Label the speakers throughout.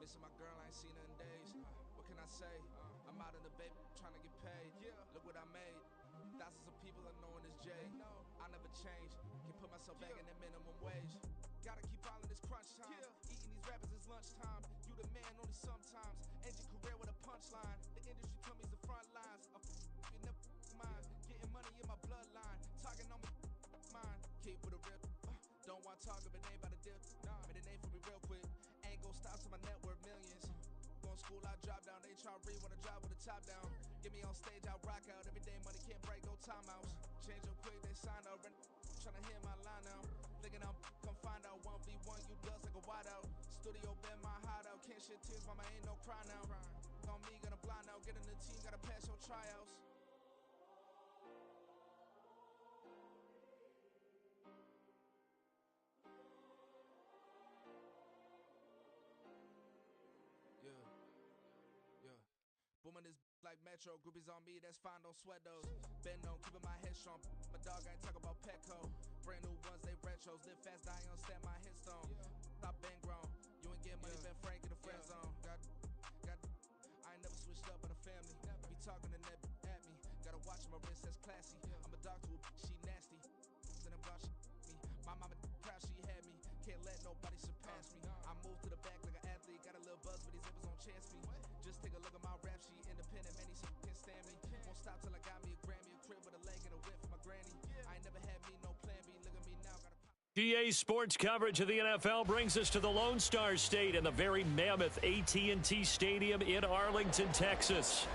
Speaker 1: Missing my girl, I ain't seen her in days. What can I say? I'm out in the baby trying to get paid. Look what I made. Thousands of people are knowing this Jay. I'll never change. Can put myself back in that minimum wage. Gotta keep following this crunch time. Eating these rappers is lunchtime. You the man only sometimes. End your career with a punchline. The industry told me the front lines. You never mind. Getting money in my bloodline. Talking on me mine. Keep with a real. Don't want to talk if it ain't about a deal. Made a name for me real quick. Ain't gon' stop till my net worth millions. Going school, I drop down. They try to read when I drive with the top down. Get me on stage, I rock out. Every day money can't break, no timeouts. Change up quick, they sign up. Tryna hear my line now. Thinking I'm come find out 1v1, you dust like a wideout. Studio been my hideout. Can't shed tears, mama ain't no cry now. On me, gonna blind out. Get in the team, gotta pass your tryouts. Yeah. Booming this like Metro. Groupies on me, that's fine, don't sweat those. Been on, keeping my head strong. My dog ain't talk about Petco. Brand new ones, they retros. Live fast, die on, stand my headstone. Stop been grown. You ain't get money, been frank in the friend zone. I ain't never switched up on the family. Be talking to that at me. Gotta watch my wrist, that's classy. I'm a dog to a she nasty. Then about she me. My mama proud she had me. Can't let nobody surpass me. I move to the back like an athlete. Got a little buzz, but these zippers don't chance me. Just take a look at my rap sheet. Independent, man, these can't stand me. Won't stop till I got me a Grammy, a crib with a leg and a whip for my granny. I ain't never had me no plan B. Look at me now, gotta pop.
Speaker 2: GA Sports coverage of the NFL brings us to the Lone Star State and the very mammoth AT&T Stadium in Arlington, Texas.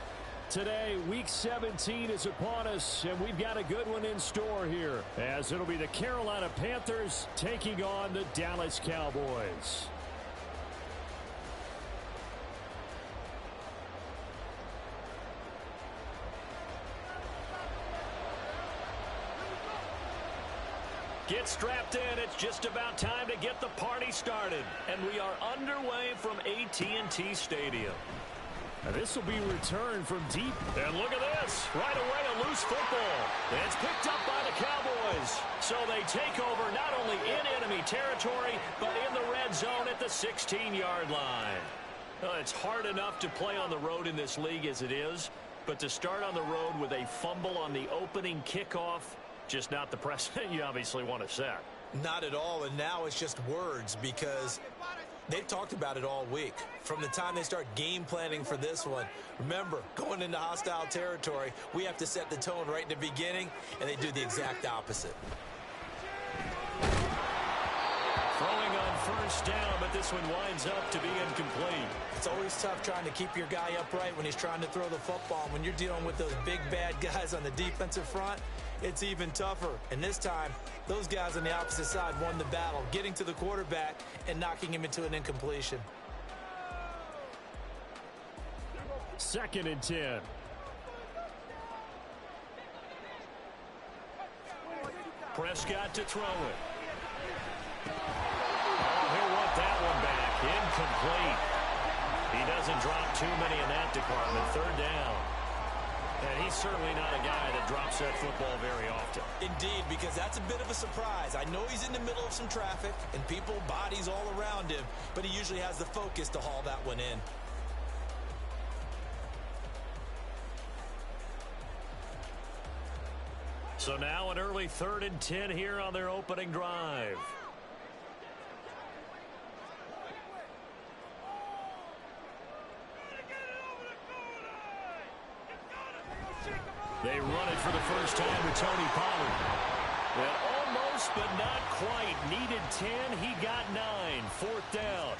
Speaker 2: Today, Week 17 is upon us, and we've got a good one in store here, as it'll be the Carolina Panthers taking on the Dallas Cowboys. Get strapped in. It's just about time to get the party started. And we are underway from AT&T Stadium. And this will be returned from deep. And look at this. Right away, a loose football. It's picked up by the Cowboys. So they take over not only in enemy territory, but in the red zone at the 16-yard line. Well, it's hard enough to play on the road in this league as it is. But to start on the road with a fumble on the opening kickoff, just not the precedent you obviously want to set.
Speaker 3: Not at all, and now it's just words because they've talked about it all week. From the time they start game planning for this one, remember, going into hostile territory, we have to set the tone right in the beginning, and they do the exact opposite.
Speaker 2: Throwing on first down, but this one winds up to be incomplete.
Speaker 3: It's always tough trying to keep your guy upright when he's trying to throw the football. When you're dealing with those big, bad guys on the defensive front, it's even tougher. And this time, those guys on the opposite side won the battle, getting to the quarterback and knocking him into an incompletion.
Speaker 2: 2nd and 10. Prescott to throw it. Oh, he'll want that one back. Incomplete. He doesn't drop too many in that department. 3rd down. And he's certainly not a guy that drops that football very often.
Speaker 3: Indeed, because that's a bit of a surprise. I know he's in the middle of some traffic and people, bodies all around him, but he usually has the focus to haul that one in.
Speaker 2: So now an early 3rd and 10 here on their opening drive. They run it for the first time with Tony Pollard. And almost, but not quite. Needed 10. He got 9. 4th down.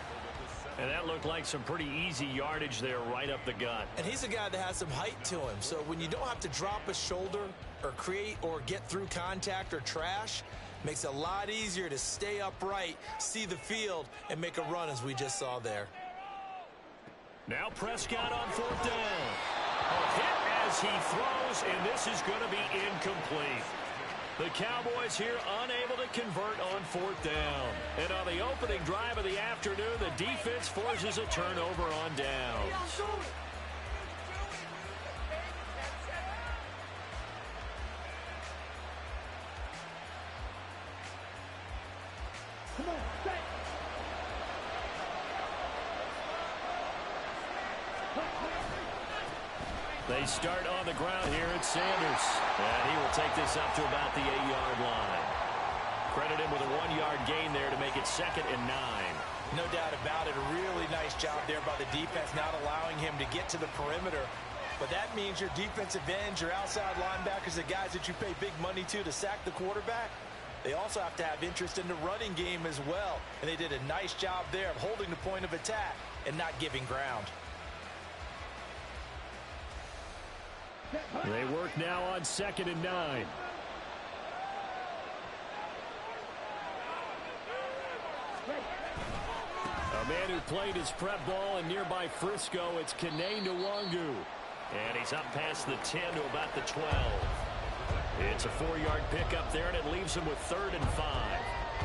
Speaker 2: And that looked like some pretty easy yardage there right up the gut.
Speaker 3: And he's a guy that has some height to him. So when you don't have to drop a shoulder or create or get through contact or trash, makes it a lot easier to stay upright, see the field, and make a run as we just saw there.
Speaker 2: Now Prescott on 4th down. A hit as he throws, and this is going to be incomplete. The Cowboys here unable to convert on 4th down. And on the opening drive of the afternoon, the defense forces a turnover on downs. They start on the ground here at Sanders. And he will take this up to about the 8-yard line. Credit him with a 1-yard gain there to make it 2nd and 9.
Speaker 3: No doubt about it. A really nice job there by the defense, not allowing him to get to the perimeter. But that means your defensive ends, your outside linebackers, the guys that you pay big money to sack the quarterback, they also have to have interest in the running game as well. And they did a nice job there of holding the point of attack and not giving ground.
Speaker 2: They work now on 2nd and 9. A man who played his prep ball in nearby Frisco, it's Wk17. And he's up past the 10 to about the 12. It's a 4-yard pickup there, and it leaves him with 3rd and 5.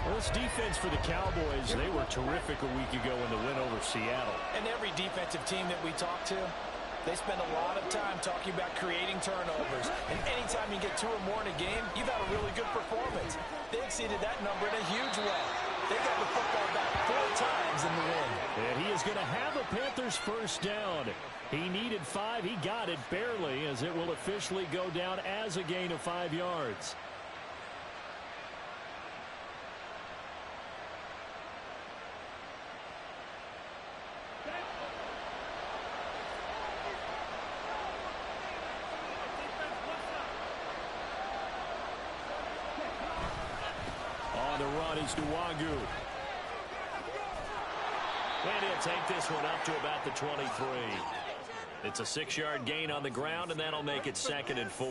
Speaker 2: Well, this defense for the Cowboys, they were terrific a week ago in the win over Seattle.
Speaker 3: And every defensive team that we talk to, they spend a lot of time talking about creating turnovers. And anytime you get 2 or more in a game, you've had a really good performance. They exceeded that number in a huge way. They got the football back 4 times in the win.
Speaker 2: And he is going to have a Panthers first down. He needed 5. He got it barely, as it will officially go down as a gain of 5 yards. On the run is Wk17. And he'll take this one up to about the 23. It's a 6-yard gain on the ground, and that'll make it 2nd and 4.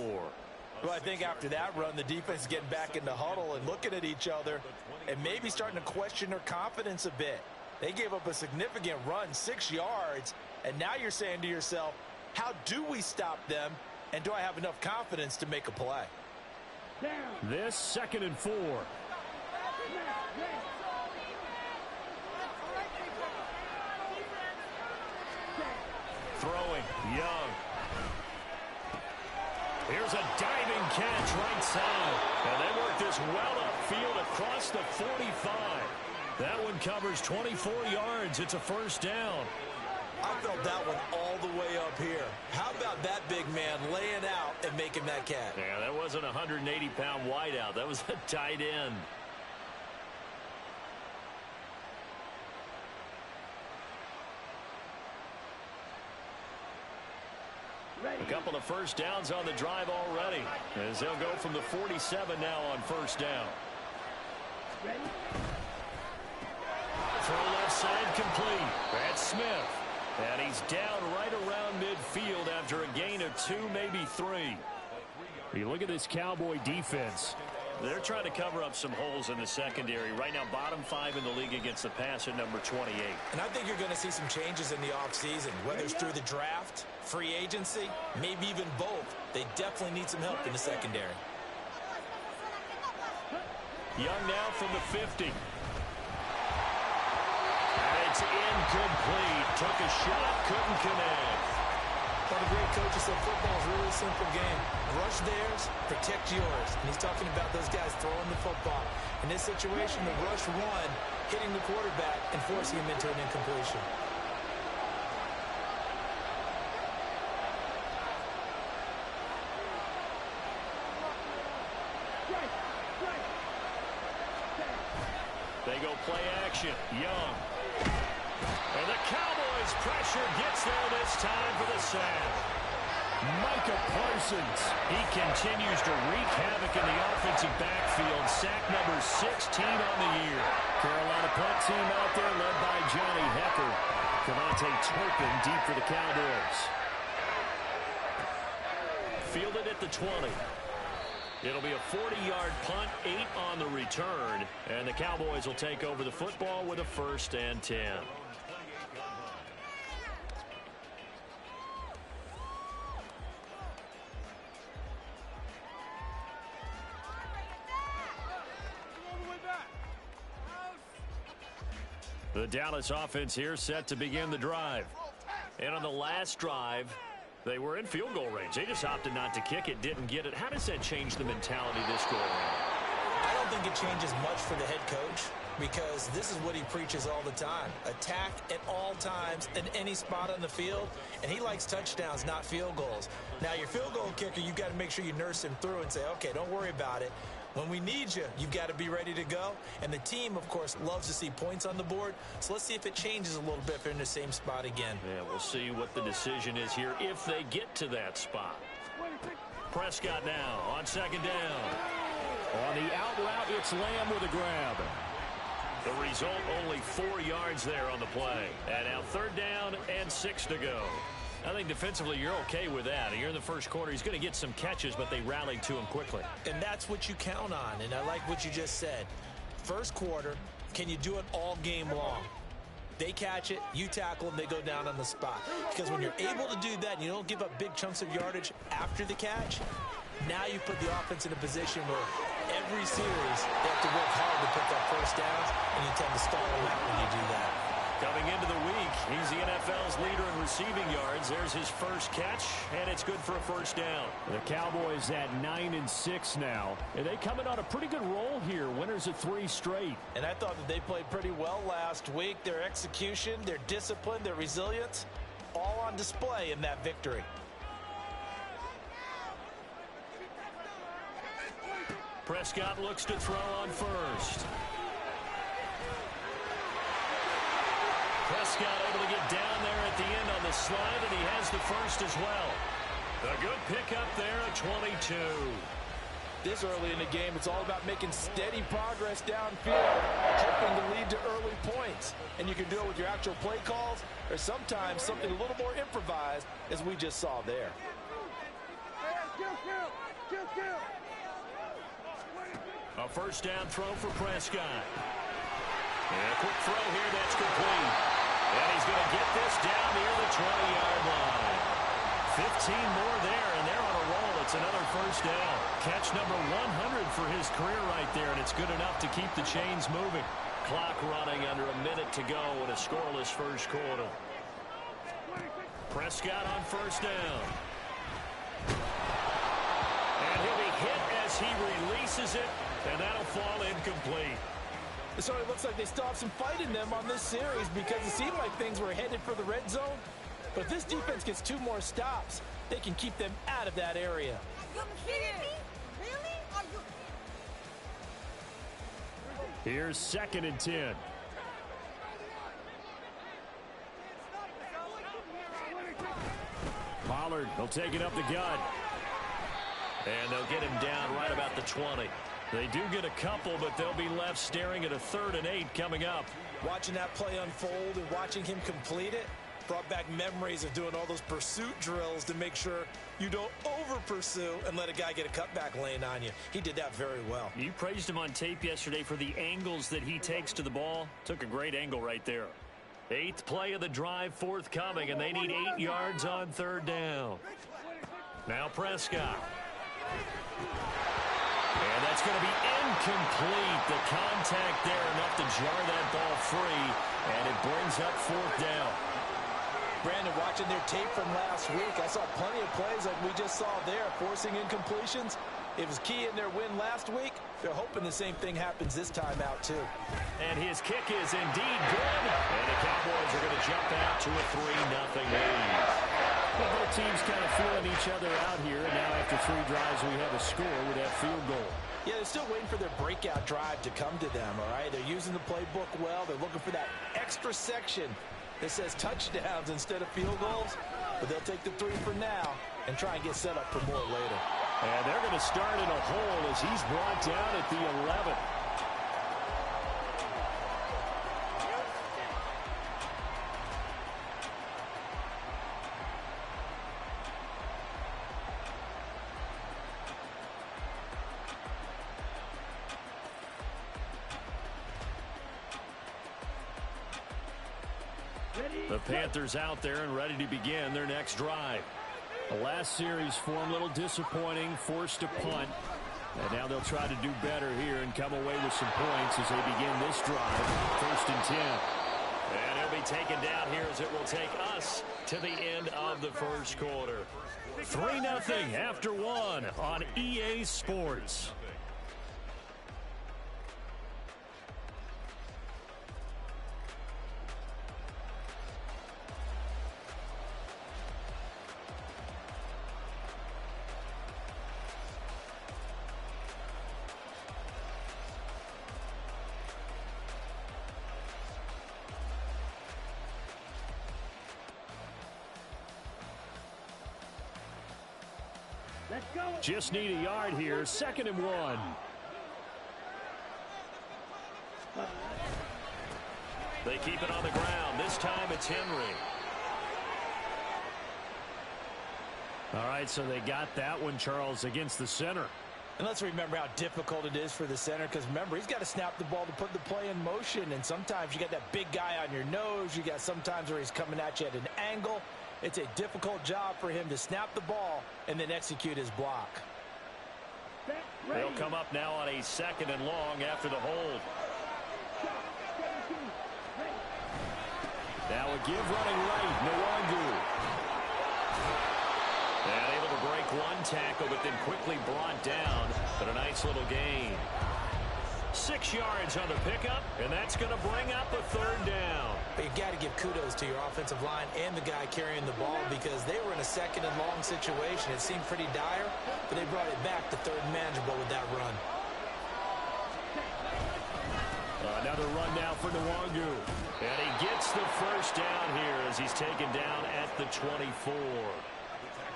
Speaker 3: Well, I think after that run, the defense is getting back in the huddle and looking at each other and maybe starting to question their confidence a bit. They gave up a significant run, 6 yards, and now you're saying to yourself, how do we stop them, and do I have enough confidence to make a play?
Speaker 2: This 2nd and 4. Throwing, Young. Here's a diving catch right side. And they work this well upfield across the 45. That one covers 24 yards. It's a first down.
Speaker 3: I felt that one all the way up here. How about that big man laying out and making that catch?
Speaker 2: Yeah, that wasn't a 180-pound wideout. That was a tight end. A couple of first downs on the drive already, as they'll go from the 47 now on first down. Throw left side complete. That's Smith. And he's down right around midfield after a gain of 2, maybe 3. You look at this Cowboy defense. They're trying to cover up some holes in the secondary. Right now, bottom 5 in the league against the pass at number 28.
Speaker 3: And I think you're going to see some changes in the offseason, whether it's through the draft, free agency, maybe even both. They definitely need some help in the secondary.
Speaker 2: Young now from the 50. And it's incomplete. Took a shot, couldn't connect.
Speaker 3: One of the great coaches said football is really a simple game. Rush theirs, protect yours. And he's talking about those guys throwing the football. In this situation, the rush one, hitting the quarterback and forcing him into an incompletion.
Speaker 2: They go play action. Young. And the Cowboys pressure gets there this time for the sack. Micah Parsons. He continues to wreak havoc in the offensive backfield. Sack number 16 on the year. Carolina punt team out there led by Johnny Hecker. Cavante Turpin deep for the Cowboys. Fielded at the 20. It'll be a 40-yard punt, 8 on the return, and the Cowboys will take over the football with a 1st and 10. The Dallas offense here set to begin the drive. And on the last drive, they were in field goal range. They just opted not to kick it, didn't get it. How does that change the mentality this go around?
Speaker 3: I don't think it changes much for the head coach because this is what he preaches all the time. Attack at all times in any spot on the field, and he likes touchdowns, not field goals. Now, your field goal kicker, you've got to make sure you nurse him through and say, okay, don't worry about it. When we need you, you've got to be ready to go. And the team, of course, loves to see points on the board. So let's see if it changes a little bit if they're in the same spot again.
Speaker 2: Yeah, we'll see what the decision is here if they get to that spot. Prescott now on second down. On the out route, it's Lamb with a grab. The result, only 4 yards there on the play. And now third down and 6 to go. I think defensively you're okay with that. You're in the first quarter. He's going to get some catches, but they rallied to him quickly.
Speaker 3: And that's what you count on, and I like what you just said. First quarter, can you do it all game long? They catch it, you tackle them, they go down on the spot. Because when you're able to do that and you don't give up big chunks of yardage after the catch, now you put the offense in a position where every series they have to work hard to pick up first downs, and you tend to stall them out when you do that.
Speaker 2: Coming into the week, he's the NFL's leader in receiving yards. There's his first catch, and it's good for a first down.
Speaker 4: The Cowboys at 9-6 now. And they come in on a pretty good roll here. Winners of 3 straight.
Speaker 3: And I thought that they played pretty well last week. Their execution, their discipline, their resilience, all on display in that victory.
Speaker 2: Prescott looks to throw on first. Prescott able to get down there at the end on the slide, and he has the first as well. A good pickup there at 22.
Speaker 3: This early in the game, it's all about making steady progress downfield, hoping to lead to early points. And you can do it with your actual play calls, or sometimes something a little more improvised, as we just saw there.
Speaker 2: A first down throw for Prescott. And a quick throw here, that's complete. And he's going to get this down near the 20-yard line. 15 more there, and they're on a roll. It's another first down. Catch number 100 for his career right there, and it's good enough to keep the chains moving. Clock running under a minute to go in a scoreless first quarter. Prescott on first down. And he'll be hit as he releases it, and that'll fall incomplete.
Speaker 3: It certainly looks like they still have some fight in them on this series because it seemed like things were headed for the red zone. But if this defense gets 2 more stops, they can keep them out of that area.
Speaker 5: Are you kidding me? Really? Are you...
Speaker 4: Here's 2nd and 10. Pollard, he'll take it up the gut.
Speaker 2: And they'll get him down right about the 20. They do get a couple, but they'll be left staring at a 3rd and 8 coming up.
Speaker 3: Watching that play unfold and watching him complete it brought back memories of doing all those pursuit drills to make sure you don't over-pursue and let a guy get a cutback lane on you. He did that very well.
Speaker 2: You praised him on tape yesterday for the angles that he takes to the ball. Took a great angle right there. 8th play of the drive forthcoming, and they need 8 yards on 3rd down. Now Prescott. And that's going to be incomplete. The contact there enough to jar that ball free, and it brings up 4th down.
Speaker 3: Brandon, watching their tape from last week, I saw plenty of plays like we just saw there, forcing incompletions. It was key in their win last week. They're hoping the same thing happens this time out, too.
Speaker 2: And his kick is indeed good. And the Cowboys are going to jump out to a 3-0 lead.
Speaker 4: Well, both teams kind of feeling each other out here. And now after 3 drives, we have a score with that field goal.
Speaker 3: Yeah, they're still waiting for their breakout drive to come to them, all right? They're using the playbook well. They're looking for that extra section that says touchdowns instead of field goals. But they'll take the 3 for now and try and get set up for more later.
Speaker 2: And they're going to start in a hole as he's brought down at the 11. The Panthers out there and ready to begin their next drive.
Speaker 4: The last series for them, a little disappointing, forced to punt. And now they'll try to do better here and come away with some points as they begin this drive. 1st and 10.
Speaker 2: And he'll be taken down here as it will take us to the end of the first quarter. 3-0 after 1 on EA Sports.
Speaker 4: Just need a yard here. 2nd and 1.
Speaker 2: They keep it on the ground. This time it's Henry.
Speaker 4: All right, so they got that one, Charles, against the center.
Speaker 3: And let's remember how difficult it is for the center, because remember, he's got to snap the ball to put the play in motion, and sometimes you got that big guy on your nose. You got sometimes where he's coming at you at an angle. It's a difficult job for him to snap the ball and then execute his block.
Speaker 2: They'll come up now on a 2nd and long after the hold.
Speaker 4: Now a give running right, Nwangu.
Speaker 2: And able to break one tackle, but then quickly brought down. But a nice little gain. 6 yards on the pickup, and that's going to bring up a 3rd down.
Speaker 3: But you got to give kudos to your offensive line and the guy carrying the ball, because they were in a 2nd and long situation. It seemed pretty dire, but they brought it back to 3rd and manageable with that run.
Speaker 4: Another run now for Nwangu.
Speaker 2: And he gets the 1st down here as he's taken down at the 24.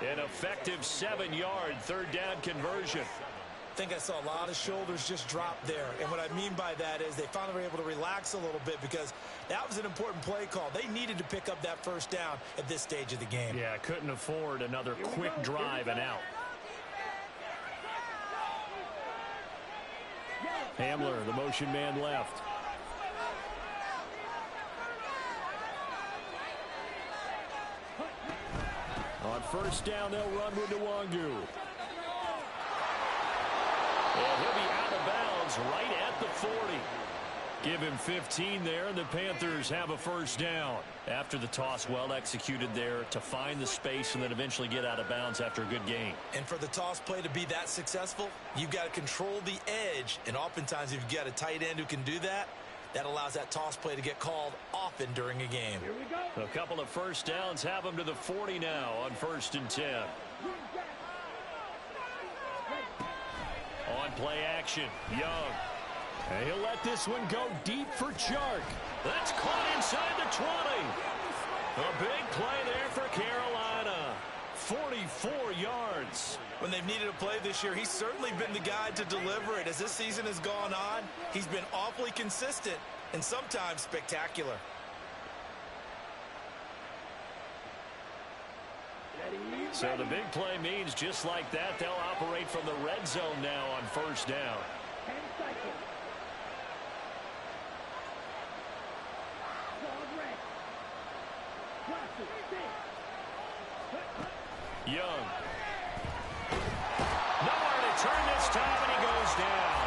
Speaker 2: An effective 7-yard 3rd down conversion.
Speaker 3: I think I saw a lot of shoulders just drop there. And what I mean by that is they finally were able to relax a little bit, because that was an important play call. They needed to pick up that 1st down at this stage of the game.
Speaker 4: Yeah, couldn't afford another quick drive and out. Hamler, the motion man left. On 1st down, they'll run with Nwangu.
Speaker 2: And he'll be out of bounds right at the 40.
Speaker 4: Give him 15 there, and the Panthers have a 1st down.
Speaker 2: After the toss, well executed there to find the space and then eventually get out of bounds after a good gain.
Speaker 3: And for the toss play to be that successful, you've got to control the edge. And oftentimes, if you've got a tight end who can do that, that allows that toss play to get called often during a game.
Speaker 2: Here we go. A couple of 1st downs have them to the 40 now on 1st and 10. On play action, Young.
Speaker 4: And he'll let this one go deep for Chark.
Speaker 2: That's caught inside the 20. A big play there for Carolina. 44 yards.
Speaker 3: When they've needed a play this year, he's certainly been the guy to deliver it. As this season has gone on, he's been awfully consistent and sometimes spectacular.
Speaker 2: So the big play means just like that, they'll operate from the red zone now on 1st down. Young. Nowhere to turn this time, and he goes down.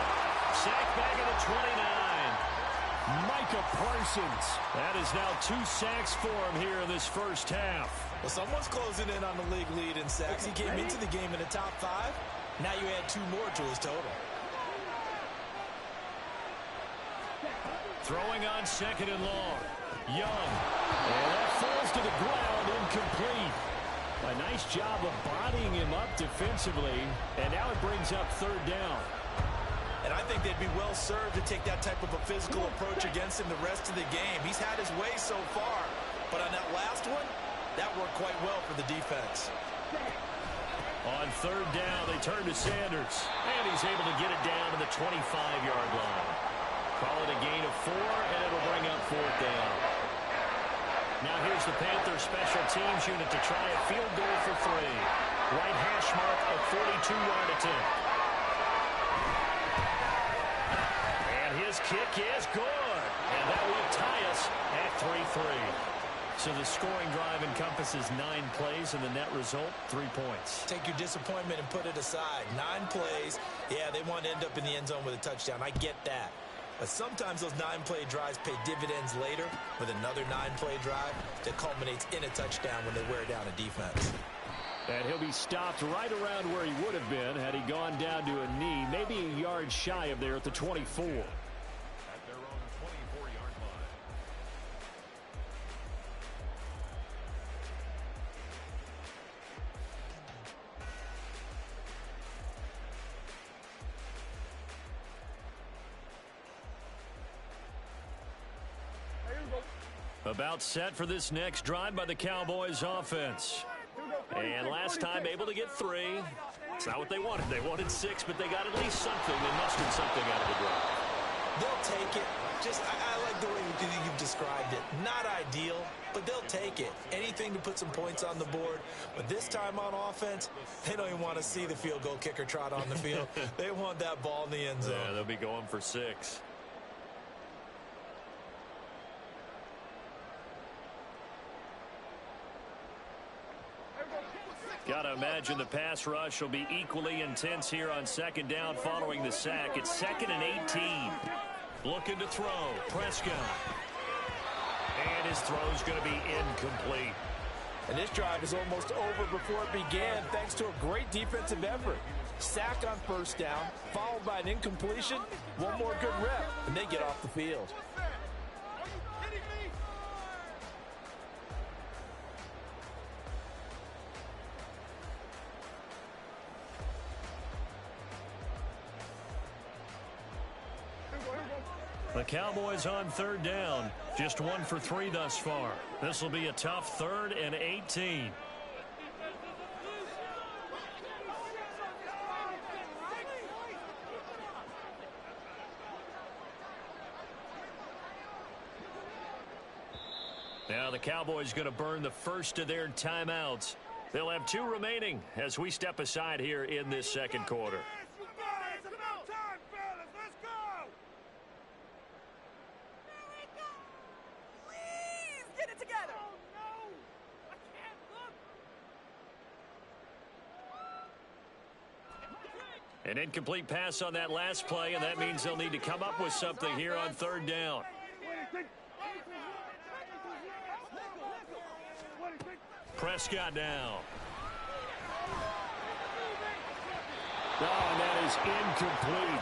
Speaker 2: Sacked back at the 29.
Speaker 4: Micah Parsons.
Speaker 2: That is now 2 sacks for him here in this 1st half.
Speaker 3: Well, someone's closing in on the league lead in sacks. He came into the game in the top 5. Now you add 2 more to his total.
Speaker 2: Throwing on 2nd and long. Young. And that falls to the ground, incomplete.
Speaker 4: A nice job of bodying him up defensively, and now it brings up 3rd down.
Speaker 3: And I think they'd be well served to take that type of a physical approach against him the rest of the game. He's had his way so far, but on that last one, that worked quite well for the defense.
Speaker 2: On 3rd down, they turn to Sanders, and he's able to get it down to the 25-yard line. Call it a gain of 4, and it'll bring up 4th down. Now here's the Panthers special teams unit to try a field goal for 3. Right hash mark, a 42-yard attempt. And his kick is good. And that will tie us at 3-3. So the scoring drive encompasses 9 plays, and the net result, 3 points.
Speaker 3: Take your disappointment and put it aside. 9 plays. Yeah, they want to end up in the end zone with a touchdown. I get that. But sometimes those 9-play drives pay dividends later with another 9-play drive that culminates in a touchdown when they wear down a defense.
Speaker 4: And he'll be stopped right around where he would have been had he gone down to a knee, maybe a yard shy of there at the 24.
Speaker 2: At their own 24-yard line. About set for this next drive by the Cowboys offense. And last time able to get 3. It's not what they wanted. They wanted 6, but they got at least something. They mustered something out of the drive.
Speaker 3: They'll take it. I like the way you've described it. Not ideal, but they'll take it. Anything to put some points on the board. But this time on offense, they don't even want to see the field goal kicker trot on the field. They want that ball in the end zone.
Speaker 2: Yeah, they'll be going for 6. Got to imagine the pass rush will be equally intense here on second down following the sack. It's 2nd and 18. Looking to throw. Prescott. And his throw's going to be incomplete.
Speaker 3: And this drive is almost over before it began thanks to a great defensive effort. Sack on first down, followed by an incompletion. One more good rep, and they get off the field.
Speaker 2: The Cowboys on 3rd down. Just 1 for 3 thus far. This will be a tough 3rd and 18. Now the Cowboys going to burn the first of their timeouts. They'll have 2 remaining as we step aside here in this second quarter. An incomplete pass on that last play, and that means they'll need to come up with something here on 3rd down. Prescott now. Oh, and that is incomplete.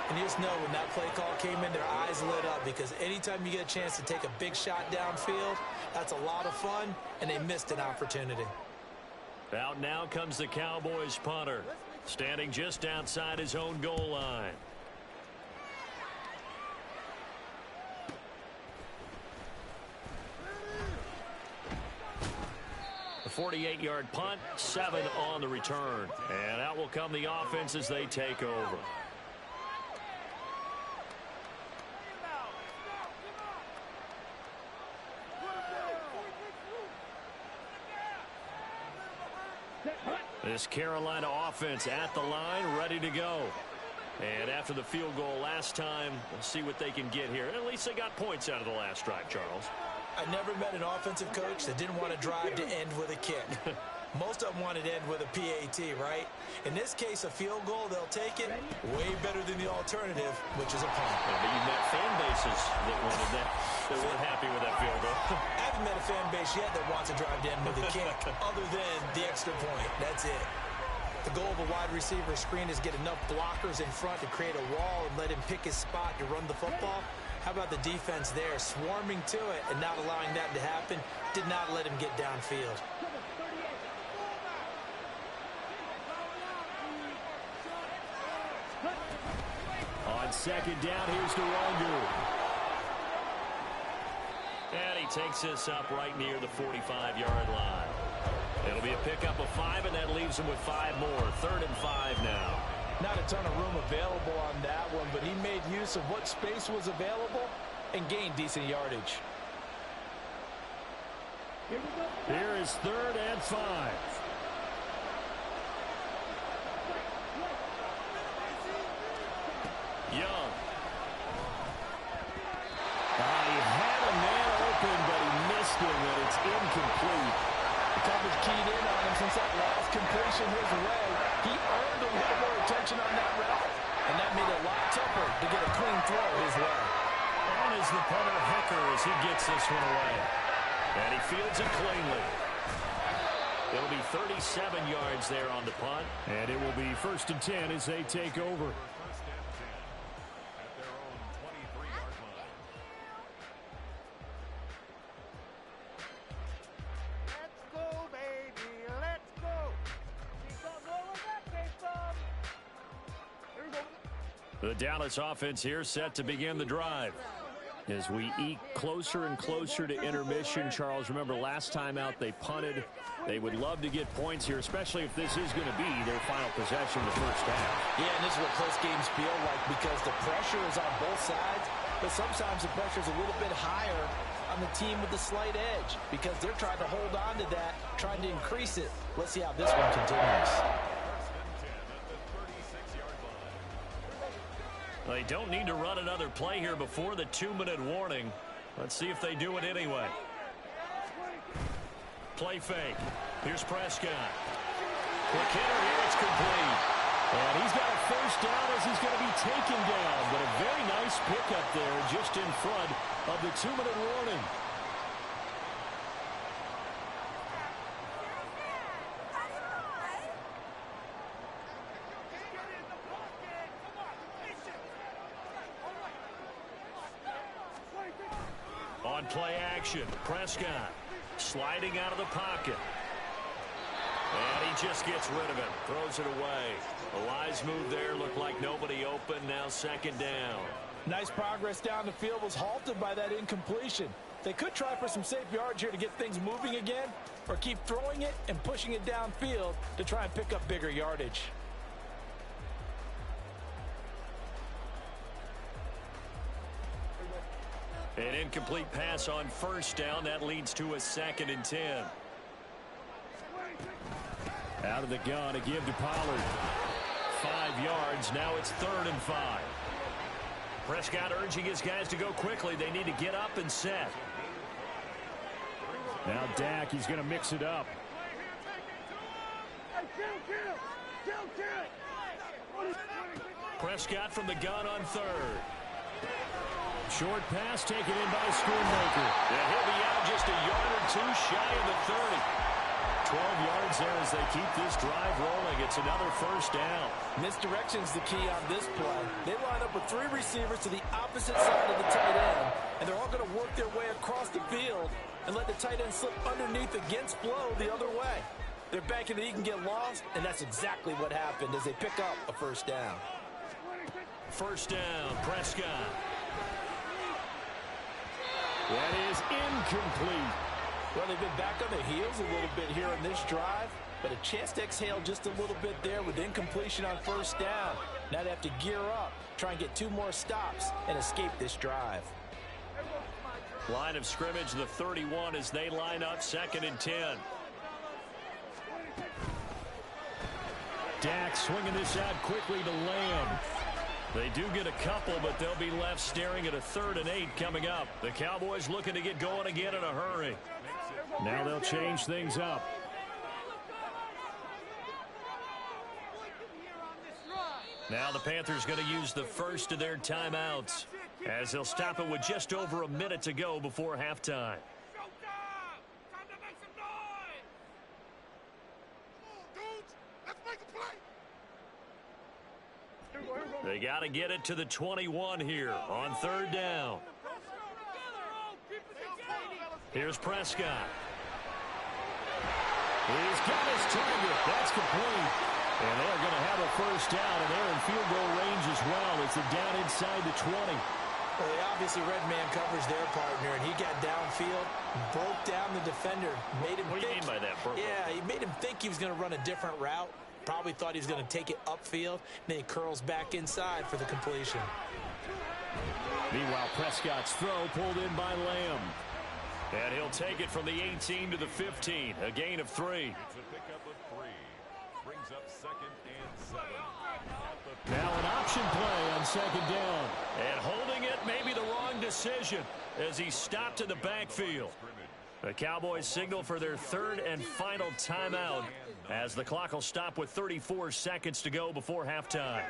Speaker 3: And you just know when that play call came in, their eyes lit up because anytime you get a chance to take a big shot downfield, that's a lot of fun, and they missed an opportunity.
Speaker 2: Out now comes the Cowboys punter, standing just outside his own goal line. A 48-yard punt, 7 on the return. And out will come the offense as they take over. This Carolina offense at the line, ready to go. And after the field goal last time, we'll see what they can get here. And at least they got points out of the last drive, Charles.
Speaker 3: I never met an offensive coach that didn't want to drive to end with a kick. Most of them wanted to end with a PAT, right? In this case, a field goal, they'll take it way better than the alternative, which is a punt.
Speaker 2: Yeah, but you've met fan bases that wanted that, that weren't happy with that field goal.
Speaker 3: I haven't met a fan base yet that wants to drive to end with a kick, other than the extra point. That's it. The goal of a wide receiver screen is get enough blockers in front to create a wall and let him pick his spot to run the football. How about the defense there, swarming to it and not allowing that to happen? Did not let him get downfield.
Speaker 2: On second down, here's DeRongu. And he takes this up right near the 45-yard line. It'll be a pickup of 5, and that leaves him with 5 more. 3rd and 5 now.
Speaker 3: Not a ton of room available on that one, but he made use of what space was available and gained decent yardage.
Speaker 2: Here is 3rd and 5. Young. He had a man open, but he missed him, and it's incomplete.
Speaker 3: The coverage keyed in on him since that last completion his way. He earned a little more attention on that route, and that made it a lot tougher to get a clean throw his way.
Speaker 2: On is the punter Hecker as he gets this one away. And he fields it cleanly. It'll be 37 yards there on the punt.
Speaker 4: And it will be 1st and 10 as they take over.
Speaker 2: The Dallas offense here set to begin the drive.
Speaker 4: As we eke closer and closer to intermission, Charles, remember last time out they punted. They would love to get points here, especially if this is going to be their final possession of the first half.
Speaker 3: Yeah, and this is what close games feel like because the pressure is on both sides, but sometimes the pressure is a little bit higher on the team with the slight edge because they're trying to hold on to that, trying to increase it. Let's see how this one continues.
Speaker 2: They don't need to run another play here before the 2-minute warning. Let's see if they do it anyway. Play fake. Here's Prescott. Quick hitter here. It's complete.
Speaker 4: And he's got a first down as he's going to be taken down. But a very nice pickup there just in front of the 2-minute warning.
Speaker 2: On play action, Prescott sliding out of the pocket. And he just gets rid of it, throws it away. A wise move there, looked like nobody open, now second down.
Speaker 3: Nice progress down the field was halted by that incompletion. They could try for some safe yards here to get things moving again, or keep throwing it and pushing it downfield to try and pick up bigger yardage.
Speaker 2: An incomplete pass on first down. That leads to a 2nd and 10.
Speaker 4: Out of the gun, a give to Pollard. 5 yards. Now it's 3rd and 5.
Speaker 2: Prescott urging his guys to go quickly. They need to get up and set.
Speaker 4: Now Dak, he's going to mix it up.
Speaker 2: Prescott from the gun on 3rd.
Speaker 4: Short pass taken in by Schoonmaker.
Speaker 2: And he'll be out just a yard or 2 shy of the 30.
Speaker 4: 12 yards there as they keep this drive rolling. It's another first down.
Speaker 3: Misdirection's the key on this play. They line up with 3 receivers to the opposite side of the tight end, and they're all going to work their way across the field and let the tight end slip underneath against flow the other way. They're banking that he can get lost, and that's exactly what happened as they pick up a first down.
Speaker 2: First down, Prescott.
Speaker 4: That is incomplete.
Speaker 3: Well, they've been back on their heels a little bit here in this drive, but a chance to exhale just a little bit there with incompletion on first down. Now they have to gear up, try and get 2 more stops, and escape this drive.
Speaker 2: Line of scrimmage, the 31 as they line up 2nd and 10.
Speaker 4: Dak swinging this out quickly to Lamb.
Speaker 2: They do get a couple, but they'll be left staring at a 3rd and 8 coming up. The Cowboys looking to get going again in a hurry.
Speaker 4: Now they'll change things up.
Speaker 2: Now the Panthers going to use the first of their timeouts as they'll stop it with just over a minute to go before halftime. They got to get it to the 21 here on 3rd down. Here's Prescott.
Speaker 4: He's got his target. That's complete. And they're going to have a first down, and they're in field goal range as well. It's down inside the 20.
Speaker 3: Well, they obviously red man covers their partner, and he got downfield, broke down the defender, made him
Speaker 2: What do you mean by that, Purple?
Speaker 3: Yeah, he made him think he was going to run a different route. Probably thought he was going to take it upfield. Then he curls back inside for the completion.
Speaker 4: Meanwhile, Prescott's throw pulled in by Lamb.
Speaker 2: And he'll take it from the 18 to the 15. A gain of 3.
Speaker 6: It's a pickup of 3. Brings up 2nd and 7.
Speaker 4: Now an option play on 2nd down.
Speaker 2: And holding it may be the wrong decision as he stopped in the backfield. The Cowboys signal for their 3rd and final timeout as the clock will stop with 34 seconds to go before halftime.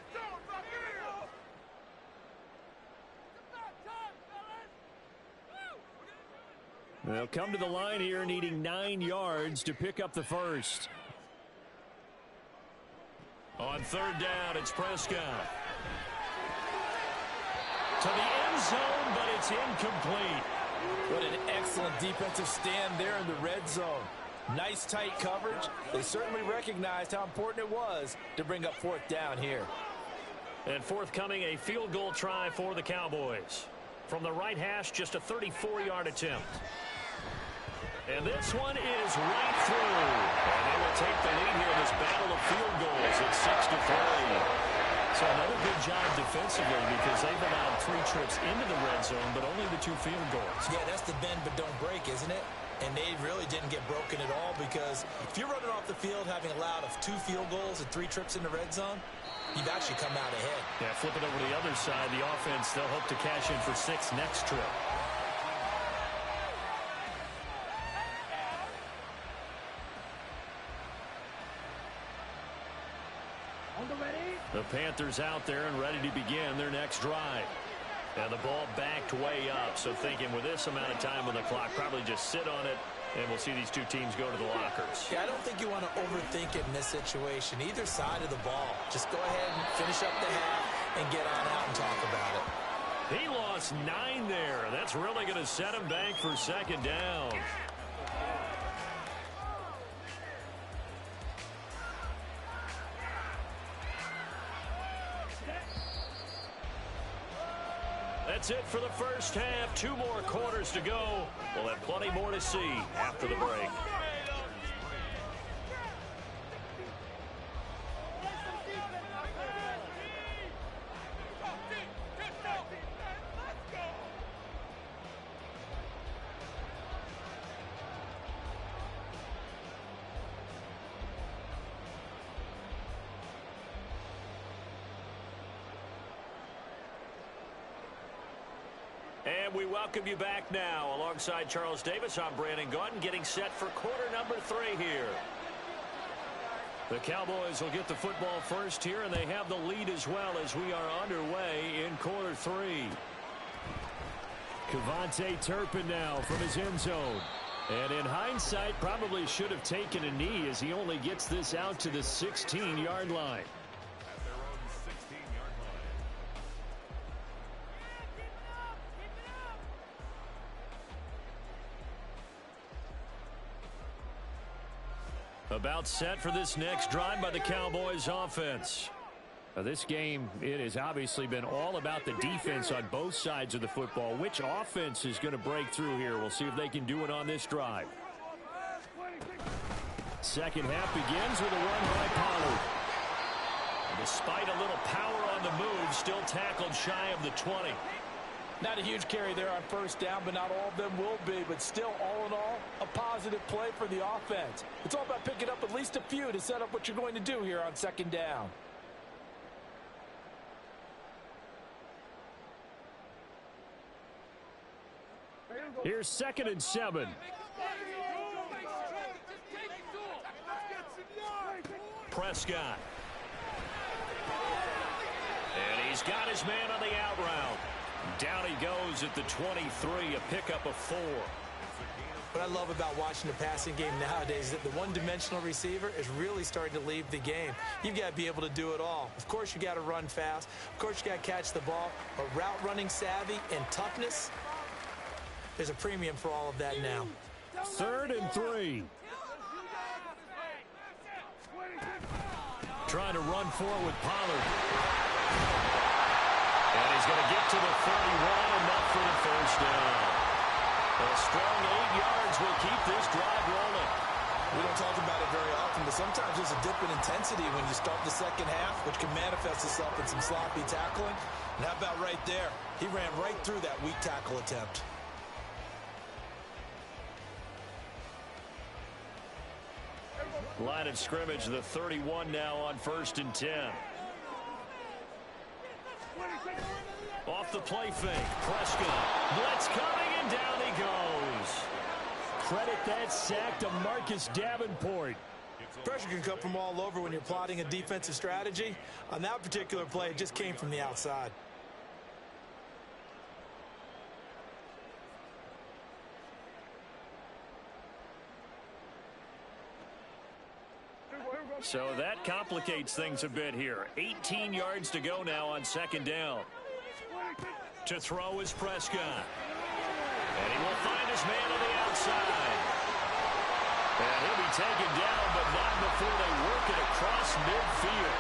Speaker 4: They'll come to the line here needing 9 yards to pick up the first.
Speaker 2: On 3rd down, it's Prescott. To the end zone, but it's incomplete.
Speaker 3: What an excellent defensive stand there in the red zone. Nice tight coverage. They certainly recognized how important it was to bring up 4th down here.
Speaker 2: And forthcoming, a field goal try for the Cowboys. From the right hash, just a 34-yard attempt. And this one is right through. And they will take the lead here in this battle of field goals at 6-3. So another good job defensively because they've allowed 3 trips into the red zone, but only the 2 field goals.
Speaker 3: Yeah, that's the bend but don't break, isn't it? And they really didn't get broken at all because if you're running off the field having allowed 2 field goals and 3 trips in the red zone, you've actually come out ahead.
Speaker 2: Yeah, flip it over to the other side. The offense, they'll hope to cash in for 6 next trip. The Panthers out there and ready to begin their next drive. And the ball backed way up. So thinking with this amount of time on the clock, probably just sit on it, and we'll see these 2 teams go to the lockers.
Speaker 3: Yeah, I don't think you want to overthink it in this situation. Either side of the ball. Just go ahead and finish up the half and get on out and talk about it.
Speaker 2: He lost 9 there. That's really going to set him back for 2nd down. That's it for the first half. 2 more quarters to go. We'll have plenty more to see after the break. And we welcome you back now. Alongside Charles Davis, I'm Brandon Gaudin, getting set for quarter number 3 here. The Cowboys will get the football first here, and they have the lead as well as we are underway in quarter 3. Cavante Turpin now from his end zone. And in hindsight, probably should have taken a knee as he only gets this out to the 16-yard line. About set for this next drive by the Cowboys offense. Now this game, it has obviously been all about the defense on both sides of the football. Which offense is going to break through here? We'll see if they can do it on this drive. Second half begins with a run by Pollard. And despite a little power on the move, still tackled shy of the 20.
Speaker 3: Not a huge carry there on first down, but not all of them will be. But still, all in all, a positive play for the offense. It's all about picking up at least a few to set up what you're going to do here on 2nd down.
Speaker 2: Here's 2nd and 7. Prescott. And he's got his man on the out route. Down he goes at the 23, a pickup of 4.
Speaker 3: What I love about watching the passing game nowadays is that the one-dimensional receiver is really starting to leave the game. You've got to be able to do it all. Of course, you got to run fast. Of course, you got to catch the ball. But route running savvy and toughness, there's a premium for all of that now.
Speaker 2: 3rd and 3. Trying to run forward with Pollard. And he's going to get to the 31, enough for the first down. A strong 8 yards will keep this drive rolling.
Speaker 3: We don't talk about it very often, but sometimes there's a dip in intensity when you start the second half, which can manifest itself in some sloppy tackling. And how about right there? He ran right through that weak tackle attempt.
Speaker 2: Line of scrimmage, the 31 now on 1st and 10. Off the play fake, Prescott. Blitz coming, and down he goes. Credit that sack to Marcus Davenport.
Speaker 3: Pressure can come from all over when you're plotting a defensive strategy. On that particular play, it just came from the outside.
Speaker 2: So that complicates things a bit here. 18 yards to go now on 2nd down. To throw is Prescott. And he will find his man on the outside. And he'll be taken down, but not before they work it across midfield.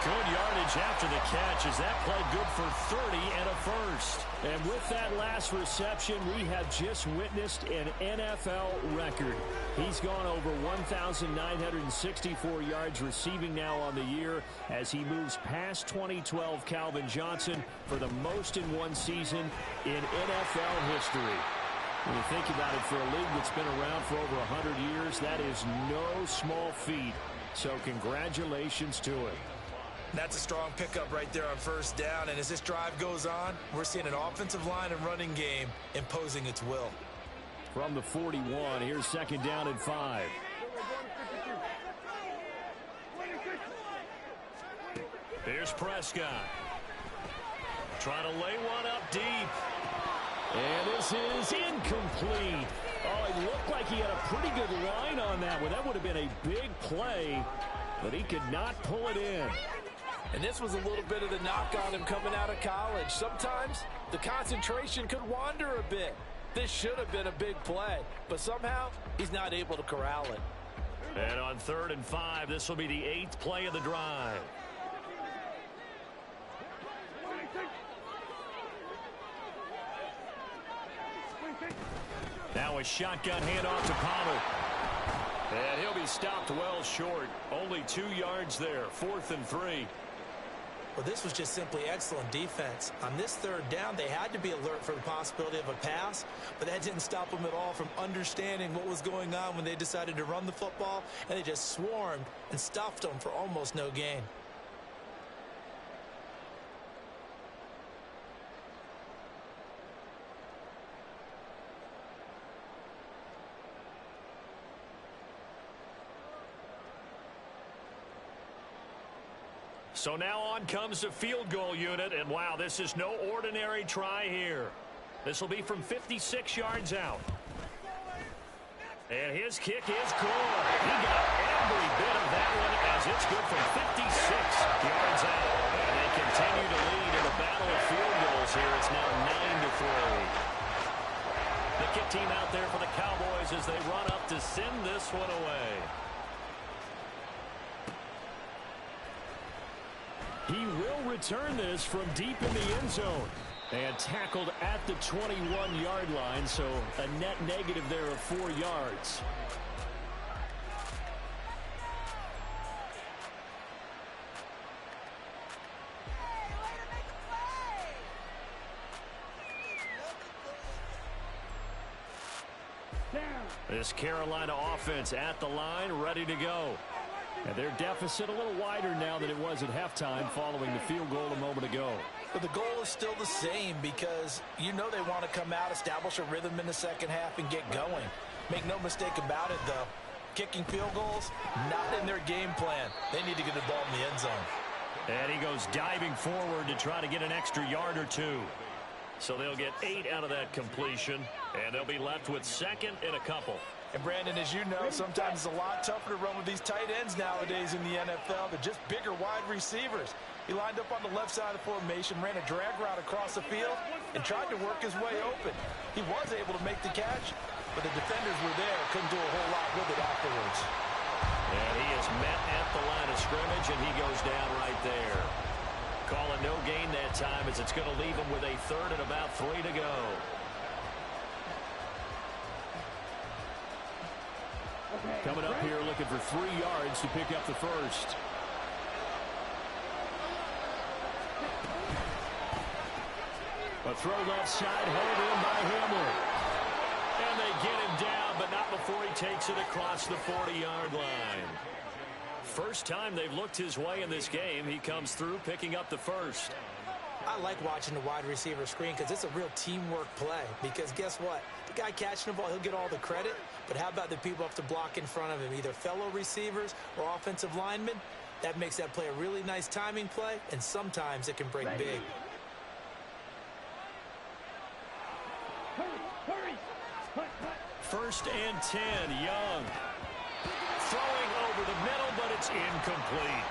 Speaker 2: Good yardage after the catch as that play good for 30 and a first. And with that last reception, we have just witnessed an NFL record. He's gone over 1,964 yards receiving now on the year as he moves past 2012 Calvin Johnson for the most in one season in NFL history. When you think about it, for a league that's been around for over 100 years, that is no small feat. So congratulations to him.
Speaker 3: That's a strong pickup right there on first down. And as this drive goes on, we're seeing an offensive line and running game imposing its will.
Speaker 2: From the 41, here's second down and 5. Here's Prescott. Trying to lay one up deep. And this is incomplete. Oh, it looked like he had a pretty good line on that one. That would have been a big play, but he could not pull it in.
Speaker 3: And this was a little bit of the knock on him coming out of college. Sometimes the concentration could wander a bit. This should have been a big play, but somehow he's not able to corral it.
Speaker 2: And on 3rd and 5, this will be the 8th play of the drive. Now a shotgun handoff to Pollard. And he'll be stopped well short. Only 2 yards there. 4th and 3.
Speaker 3: Well, this was just simply excellent defense. On this 3rd down, they had to be alert for the possibility of a pass, but that didn't stop them at all from understanding what was going on when they decided to run the football, and they just swarmed and stuffed them for almost no gain.
Speaker 2: So now on comes the field goal unit, and wow, this is no ordinary try here. This will be from 56 yards out. And his kick is good. He got every bit of that one as it's good from 56 yards out. And they continue to lead in the battle of field goals here. It's now 9-3. The kick team out there for the Cowboys as they run up to send this one away. He will return this from deep in the end zone. And tackled at the 21-yard line, so a net negative there of 4 yards. This Carolina offense at the line, ready to go. And their deficit a little wider now than it was at halftime following the field goal a moment ago.
Speaker 3: But the goal is still the same because you know they want to come out, establish a rhythm in the second half, and get going. Make no mistake about it, though. Kicking field goals, not in their game plan. They need to get the ball in the end zone.
Speaker 2: And he goes diving forward to try to get an extra yard or 2. So they'll get 8 out of that completion, and they'll be left with 2nd and a couple.
Speaker 3: And, Brandon, as you know, sometimes it's a lot tougher to run with these tight ends nowadays in the NFL. They're just bigger wide receivers. He lined up on the left side of the formation, ran a drag route across the field, and tried to work his way open. He was able to make the catch, but the defenders were there, couldn't do a whole lot with it afterwards.
Speaker 2: And he is met at the line of scrimmage, and he goes down right there. Calling no gain that time as it's going to leave him with a 3rd and about 3 to go. Coming up here looking for 3 yards to pick up the first. A throw left side, held in by Hamler. And they get him down, but not before he takes it across the 40-yard line. First time they've looked his way in this game. He comes through picking up the first.
Speaker 3: I like watching the wide receiver screen because it's a real teamwork play. Because guess what? The guy catching the ball, he'll get all the credit. But how about the people have to block in front of him, either fellow receivers or offensive linemen? That makes that play a really nice timing play, and sometimes it can break big.
Speaker 2: First and 10, Young. Throwing over the middle, but it's incomplete.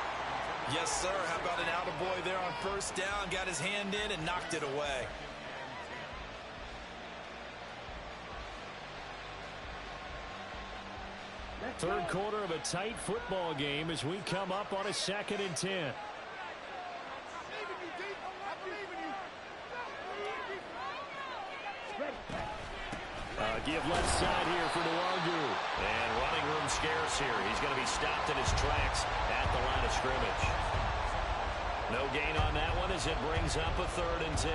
Speaker 3: Yes, sir. How about an attaboy there on first down? Got his hand in and knocked it away.
Speaker 2: Third quarter of a tight football game as we come up on a 2nd and 10. Give left side here for Nwangu. And running room scarce here. He's going to be stopped in his tracks at the line of scrimmage. No gain on that one as it brings up a 3rd and 10.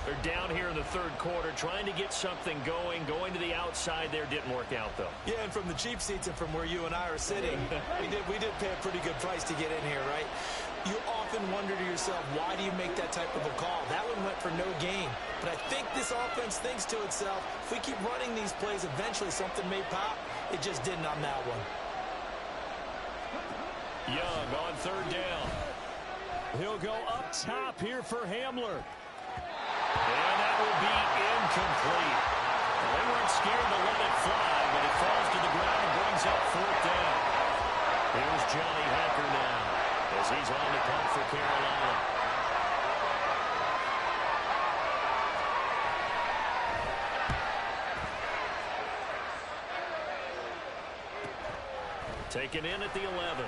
Speaker 2: They're down here in the third quarter trying to get something going. Going to the outside there didn't work out, though.
Speaker 3: Yeah, and from the cheap seats and from where you and I are sitting, we did pay a pretty good price to get in here, right? You often wonder to yourself, why do you make that type of a call? That one went for no gain. But I think this offense thinks to itself, if we keep running these plays, eventually something may pop. It just didn't on that one.
Speaker 2: Young on 3rd down.
Speaker 4: He'll go up top here for Hamler.
Speaker 2: And that will be incomplete. Well, they weren't scared to let it fly, but it falls to the ground and brings up 4th down. Here's Johnny Hacker now as he's on the punt for Carolina. Taken in at the 11.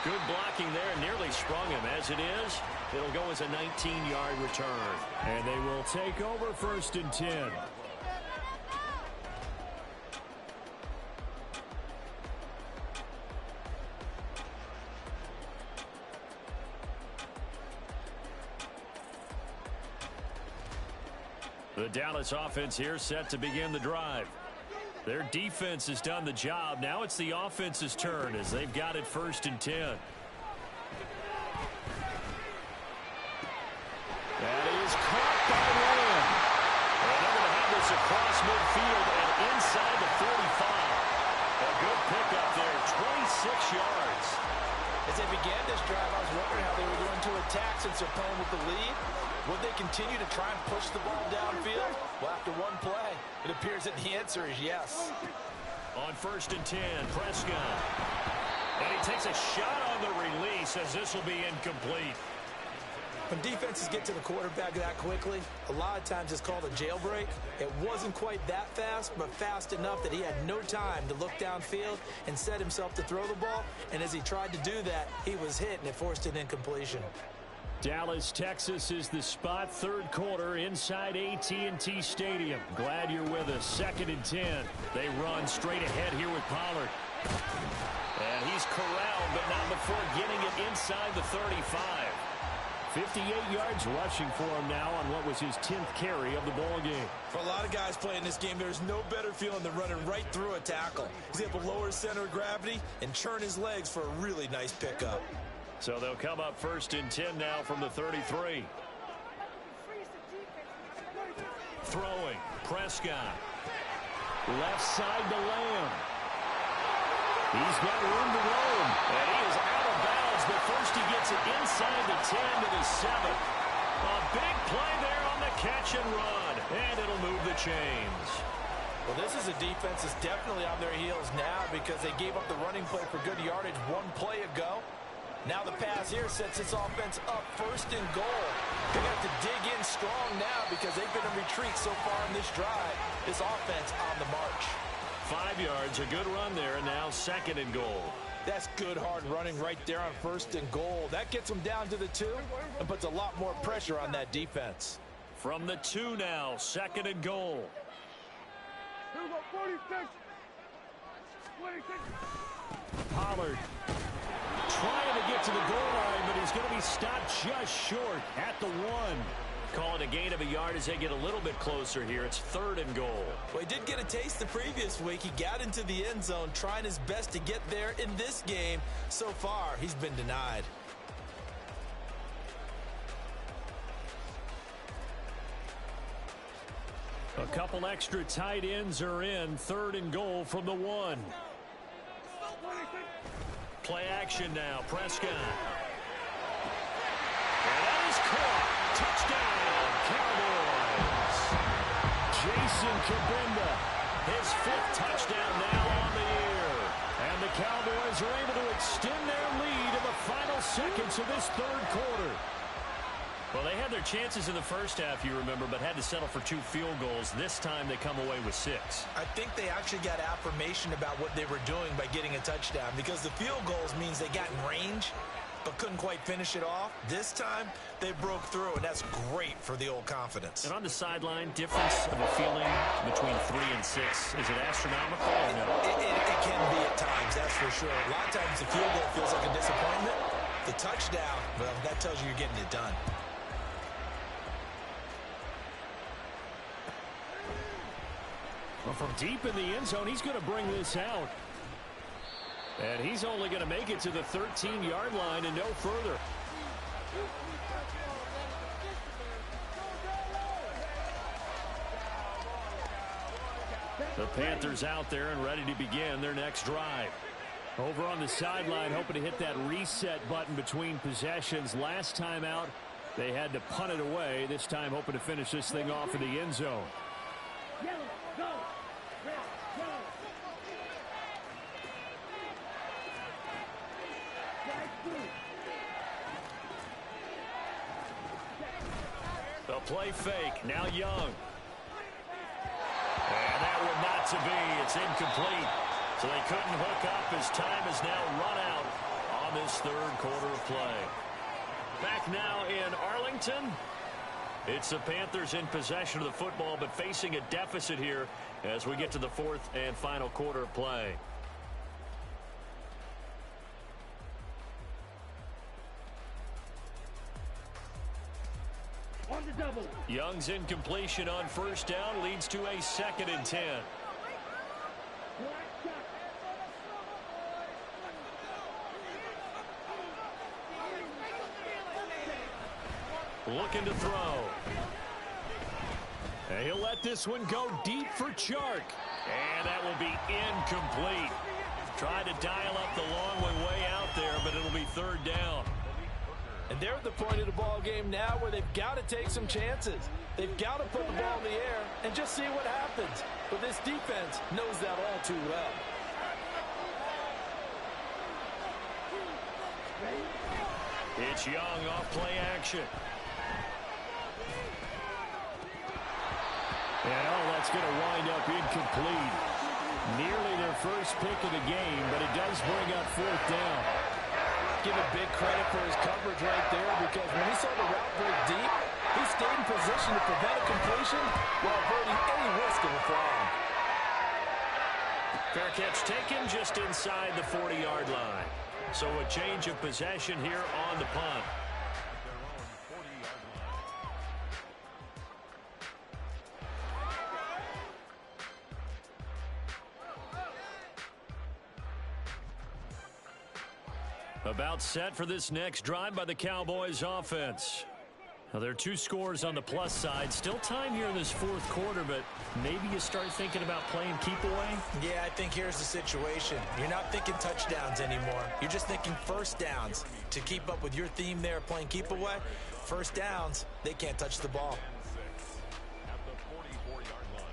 Speaker 2: Good blocking there, nearly sprung him. As it is, it'll go as a 19-yard return.
Speaker 4: And they will take over 1st and 10.
Speaker 2: The Dallas offense here set to begin the drive. Their defense has done the job. Now it's the offense's turn as they've got it 1st and 10.
Speaker 4: That is caught by Lamb.
Speaker 2: And they're going to have this across midfield and inside the 45. A good pickup there, 26 yards.
Speaker 3: As they began this drive, I was wondering how they were going to attack since they're playing with the lead. Would they continue to try and push the ball downfield? Well, after one play, it appears that the answer is yes.
Speaker 2: On 1st and 10, Prescott. And he takes a shot on the release as this will be incomplete.
Speaker 3: When defenses get to the quarterback that quickly, a lot of times it's called a jailbreak. It wasn't quite that fast, but fast enough that he had no time to look downfield and set himself to throw the ball. And as he tried to do that, he was hit, and it forced an incompletion.
Speaker 4: Dallas, Texas is the spot. 3rd quarter inside AT&T Stadium. Glad you're with us. 2nd and 10. They run straight ahead here with Pollard.
Speaker 2: And he's corralled, but not before getting it inside the 35.
Speaker 4: 58 yards rushing for him now on what was his 10th carry of the ball game.
Speaker 3: For a lot of guys playing this game, there's no better feeling than running right through a tackle. He's able to lower his center of gravity and churn his legs for a really nice pickup.
Speaker 2: So they'll come up 1st and 10 now from the 33. Throwing, Prescott.
Speaker 4: Left side to Lamb.
Speaker 2: He's got room to roam. And he is out of bounds, but first he gets it inside the 10 to the 7. A big play there on the catch and run. And it'll move the chains.
Speaker 3: Well, this is a defense that's definitely on their heels now because they gave up the running play for good yardage one play ago. Now the pass here sets this offense up 1st and goal. They have to dig in strong now because they've been in retreat so far in this drive. This offense on the march.
Speaker 2: 5 yards, a good run there, and now 2nd and goal.
Speaker 3: That's good hard running right there on 1st and goal. That gets them down to the 2 and puts a lot more pressure on that defense.
Speaker 2: From the 2 now, 2nd and goal.
Speaker 4: Pollard trying to get to the goal line, but he's going to be stopped just short at the 1.
Speaker 2: Call it a gain of a yard as they get a little bit closer here. It's 3rd and goal.
Speaker 3: Well, he did get a taste the previous week. He got into the end zone trying his best to get there in this game. So far, he's been denied.
Speaker 4: A couple extra tight ends are in. 3rd and goal from the 1.
Speaker 2: Play action now. Prescott. And that is caught. Touchdown, Cowboys.
Speaker 4: Jason Kabinda.
Speaker 2: His 5th touchdown now on the year.
Speaker 4: And the Cowboys are able to extend their lead in the final seconds of this 3rd quarter. Well, they had their chances in the first half, you remember, but had to settle for 2 field goals. This time they come away with 6.
Speaker 3: I think they actually got affirmation about what they were doing by getting a touchdown, because the field goals means they got in range but couldn't quite finish it off. This time they broke through, and that's great for the old confidence.
Speaker 4: And on the sideline, difference of a feeling between 3 and 6, is it astronomical or no?
Speaker 3: It can be at times, that's for sure. A lot of times the field goal feels like a disappointment. The touchdown, well, that tells you you're getting it done.
Speaker 4: Well, from deep in the end zone, he's going to bring this out. And he's only going to make it to the 13-yard line and no further. The Panthers out there and ready to begin their next drive. Over on the sideline, hoping to hit that reset button between possessions. Last time out, they had to punt it away. This time, hoping to finish this thing off in the end zone. The play fake. Now Young. And that one not to be. It's incomplete. So they couldn't hook up as time is now run out on this third quarter of play. Back now in Arlington. It's the Panthers in possession of the football, but facing a deficit here as we get to the fourth and final quarter of play. Young's incompletion on first down leads to a 2nd and 10. Looking to throw. And he'll let this one go deep for Chark. And that will be incomplete. Tried to dial up the long way out there, but it'll be 3rd down.
Speaker 3: And they're at the point of the ball game now where they've got to take some chances. They've got to put the ball in the air and just see what happens. But this defense knows that all too well.
Speaker 4: It's Young off play action. And that's going to wind up incomplete. Nearly their first pick of the game, but it does bring up 4th down.
Speaker 3: Give it big credit for his coverage right there, because when he saw the route break deep, he stayed in position to prevent a completion while avoiding any risk of a flag.
Speaker 4: Fair catch taken just inside the 40-yard line. So a change of possession here on the punt. About set for this next drive by the Cowboys offense. Now, there are 2 scores on the plus side. Still time here in this 4th quarter, but maybe you start thinking about playing keep away?
Speaker 3: Yeah, I think here's the situation. You're not thinking touchdowns anymore. You're just thinking first downs. To keep up with your theme there, playing keep away, first downs, they can't touch the ball.
Speaker 6: At the 44-yard line.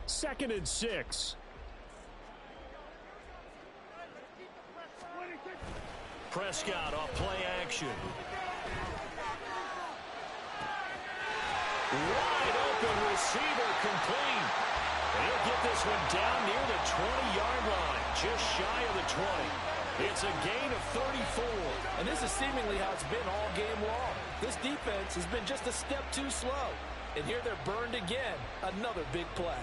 Speaker 4: 2nd and 6. Prescott off play action. Wide open receiver complete. And he'll get this one down near the 20-yard line, just shy of the 20. It's a gain of 34.
Speaker 3: And this is seemingly how it's been all game long. This defense has been just a step too slow. And here they're burned again. Another big play.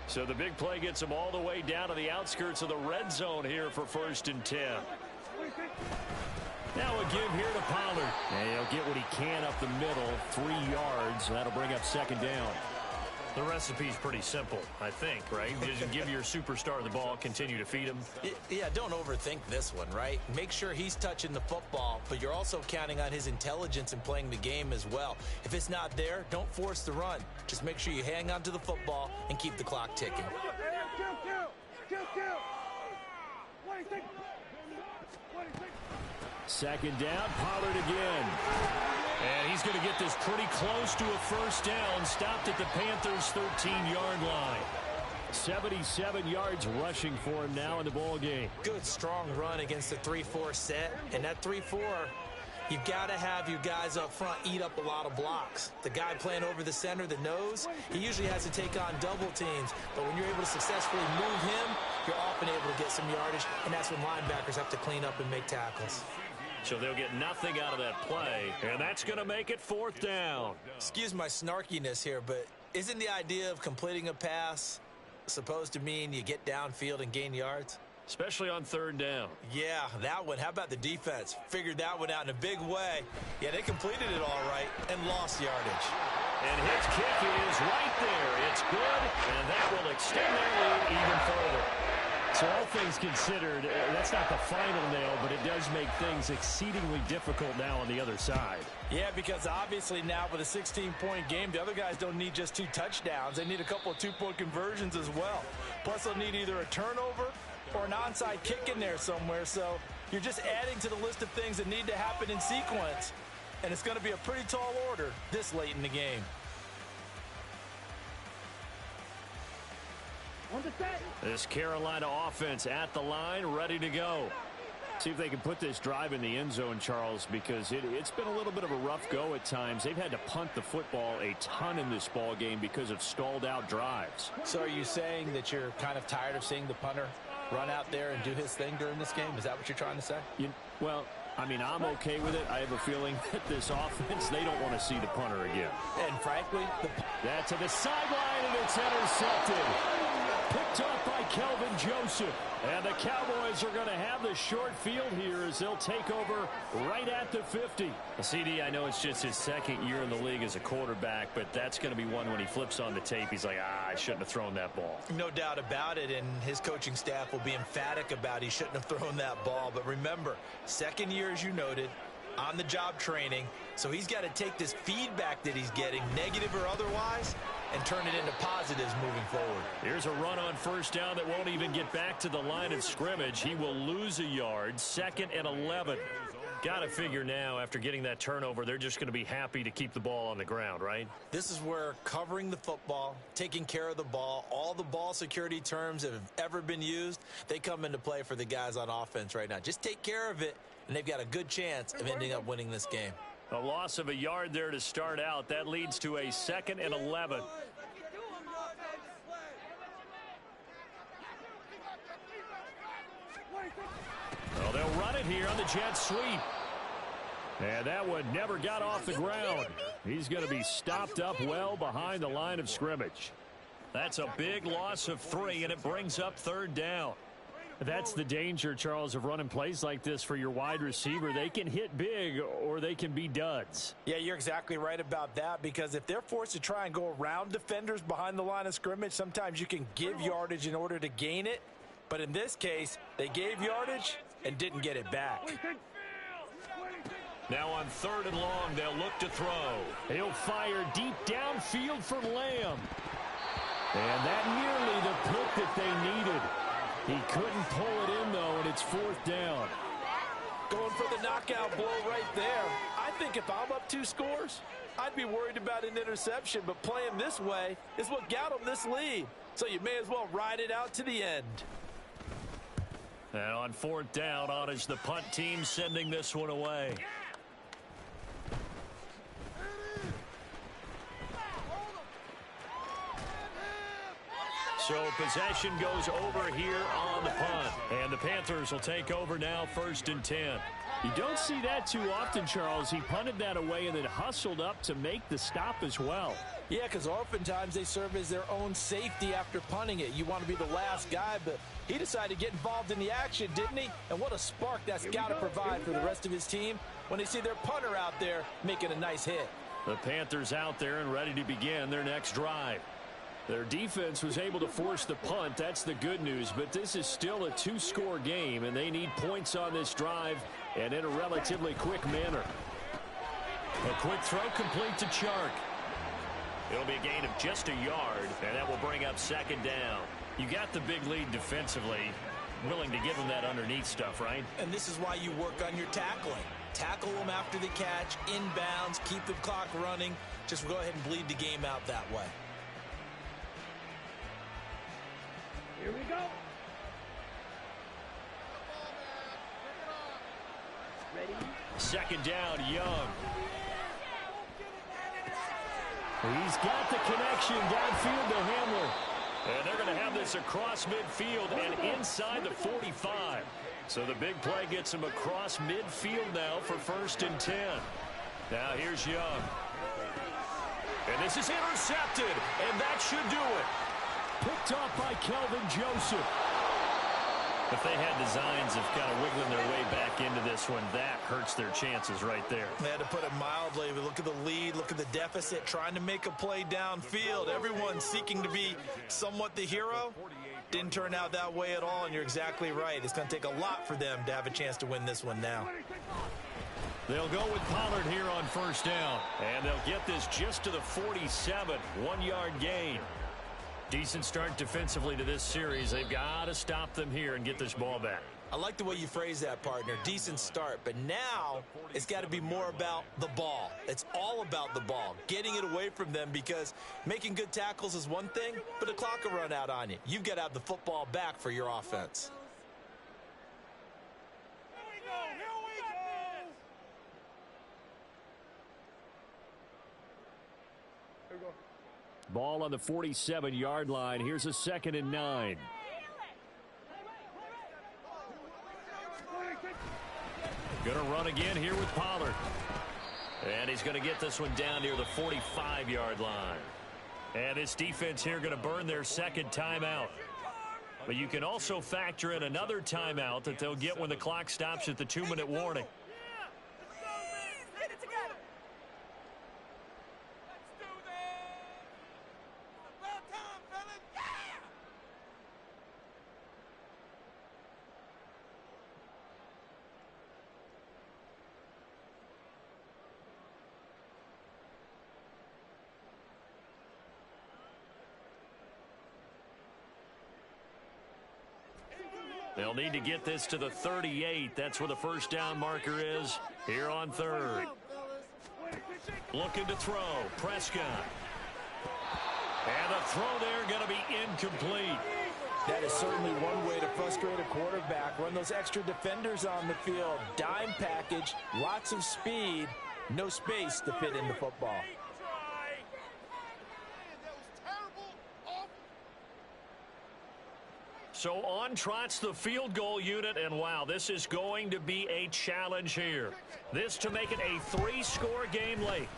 Speaker 4: So the big play gets them all the way down to the outskirts of the red zone here for 1st and 10. Now a give here to Pollard. And he'll get what he can up the middle, 3 yards. That'll bring up 2nd down. The recipe's pretty simple, I think, right? Just give your superstar the ball, continue to feed him.
Speaker 3: Yeah, don't overthink this one, right? Make sure he's touching the football, but you're also counting on his intelligence in playing the game as well. If it's not there, don't force the run. Just make sure you hang on to the football and keep the clock ticking.
Speaker 4: Second down, Pollard again. And he's going to get this pretty close to a first down. Stopped at the Panthers' 13-yard line.
Speaker 2: 77 yards rushing for him now in the ball game.
Speaker 3: Good, strong run against the 3-4 set. And that 3-4, you've got to have your guys up front eat up a lot of blocks. The guy playing over the center, the nose, he usually has to take on double teams. But when you're able to successfully move him, you're often able to get some yardage. And that's when linebackers have to clean up and make tackles.
Speaker 4: So they'll get nothing out of that play, and that's going to make it 4th down.
Speaker 3: Excuse my snarkiness here, but isn't the idea of completing a pass supposed to mean you get downfield and gain yards?
Speaker 4: Especially on 3rd down.
Speaker 3: Yeah, that one. How about the defense? Figured that one out in a big way. Yeah, they completed it all right and lost yardage.
Speaker 4: And his kick is right there. It's good, and that will extend their lead even further.
Speaker 2: So all things considered, that's not the final nail, but it does make things exceedingly difficult now on the other side.
Speaker 3: Yeah, because obviously now with a 16-point game, the other guys don't need just 2 touchdowns. They need a couple of 2-point conversions as well. Plus, they'll need either a turnover or an onside kick in there somewhere. So you're just adding to the list of things that need to happen in sequence. And it's going to be a pretty tall order this late in the game.
Speaker 4: This Carolina offense at the line, ready to go.
Speaker 2: See if they can put this drive in the end zone, Charles, because it's been a little bit of a rough go at times. They've had to punt the football a ton in this ball game because of stalled out drives.
Speaker 3: So are you saying that you're kind of tired of seeing the punter run out there and do his thing during this game? Is that what you're trying to say?
Speaker 2: Well, I mean, I'm okay with it. I have a feeling that this offense, they don't want to see the punter again.
Speaker 3: And frankly,
Speaker 2: that's to the sideline, and it's intercepted. Picked up by Kelvin Joseph. And the Cowboys are going to have the short field here as they'll take over right at the 50.
Speaker 4: CD, I know it's just his 2nd year in the league as a quarterback, but that's going to be one when he flips on the tape. He's like, I shouldn't have thrown that ball.
Speaker 3: No doubt about it, and his coaching staff will be emphatic about he shouldn't have thrown that ball. But remember, 2nd year, as you noted, on-the-job training. So he's got to take this feedback that he's getting, negative or otherwise, and turn it into positives moving forward.
Speaker 4: Here's a run on 1st down that won't even get back to the line of scrimmage. He will lose a yard, 2nd and 11. Got to figure now, after getting that turnover, they're just going to be happy to keep the ball on the ground, right?
Speaker 3: This is where covering the football, taking care of the ball, all the ball security terms that have ever been used, they come into play for the guys on offense right now. Just take care of it, and they've got a good chance of ending up winning this game.
Speaker 4: A loss of a yard there to start out. That leads to a 2nd and 11. Well, they'll run it here on the jet sweep. And that one never got off the ground. He's going to be stopped up well behind the line of scrimmage. That's a big loss of 3, and it brings up 3rd down.
Speaker 2: That's the danger, Charles, of running plays like this for your wide receiver. They can hit big or they can be duds.
Speaker 3: Yeah, you're exactly right about that, because if they're forced to try and go around defenders behind the line of scrimmage, sometimes you can give yardage in order to gain it. But in this case, they gave yardage and didn't get it back.
Speaker 4: Now on 3rd and long, they'll look to throw.
Speaker 2: He'll fire deep downfield for Lamb. And that nearly the pick that they needed. He couldn't pull it in, though, and it's 4th down.
Speaker 3: Going for the knockout blow right there. I think if I'm up 2 scores, I'd be worried about an interception, but playing this way is what got them this lead. So you may as well ride it out to the end.
Speaker 4: And on 4th down, on is the punt team sending this one away. So possession goes over here on the punt. And the Panthers will take over now, 1st and 10.
Speaker 2: You don't see that too often, Charles. He punted that away and then hustled up to make the stop as well.
Speaker 3: Yeah, because oftentimes they serve as their own safety after punting it. You want to be the last guy, but he decided to get involved in the action, didn't he? And what a spark that's got to provide for the rest of his team when they see their punter out there making a nice hit.
Speaker 4: The Panthers out there and ready to begin their next drive.
Speaker 2: Their defense was able to force the punt. That's the good news. But this is still a 2-score game, and they need points on this drive and in a relatively quick manner.
Speaker 4: A quick throw complete to Chark. It'll be a gain of just a yard, and that will bring up 2nd down. You got the big lead defensively. Willing to give them that underneath stuff, right?
Speaker 3: And this is why you work on your tackling. Tackle them after the catch, inbounds, keep the clock running. Just go ahead and bleed the game out that way.
Speaker 4: Second down, Young. He's got the connection downfield to Hamler. And they're going to have this across midfield and inside the 45. So the big play gets him across midfield now for 1st and 10. Now here's Young. And this is intercepted, and that should do it. Picked off by Kelvin Joseph. If they had designs of kind of wiggling their way back into this one, that hurts their chances right there.
Speaker 3: They had to put it mildly. But look at the lead, look at the deficit, trying to make a play downfield. Everyone seeking to be somewhat the hero. Didn't turn out that way at all, and you're exactly right. It's going to take a lot for them to have a chance to win this one now.
Speaker 4: They'll go with Pollard here on 1st down, and they'll get this just to the 47, 1-yard gain. Decent start defensively to this series. They've got to stop them here and get this ball back.
Speaker 3: I like the way you phrase that, partner. Decent start, but now it's got to be more about the ball. It's all about the ball, getting it away from them, because making good tackles is one thing, but the clock will run out on you. You've got to have the football back for your offense.
Speaker 4: Ball on the 47-yard line. Here's a 2nd and 9. Going to run again here with Pollard. And he's going to get this one down near the 45-yard line. And this defense here going to burn their 2nd timeout. But you can also factor in another timeout that they'll get when the clock stops at the 2-minute warning. They'll need to get this to the 38. That's where the 1st down marker is here on 3rd. Looking to throw. Prescott. And the throw there going to be incomplete.
Speaker 3: That is certainly one way to frustrate a quarterback. Run those extra defenders on the field. Dime package, lots of speed, no space to fit in the football.
Speaker 4: So on trots the field goal unit, and wow, this is going to be a challenge here. This to make it a 3-score game late.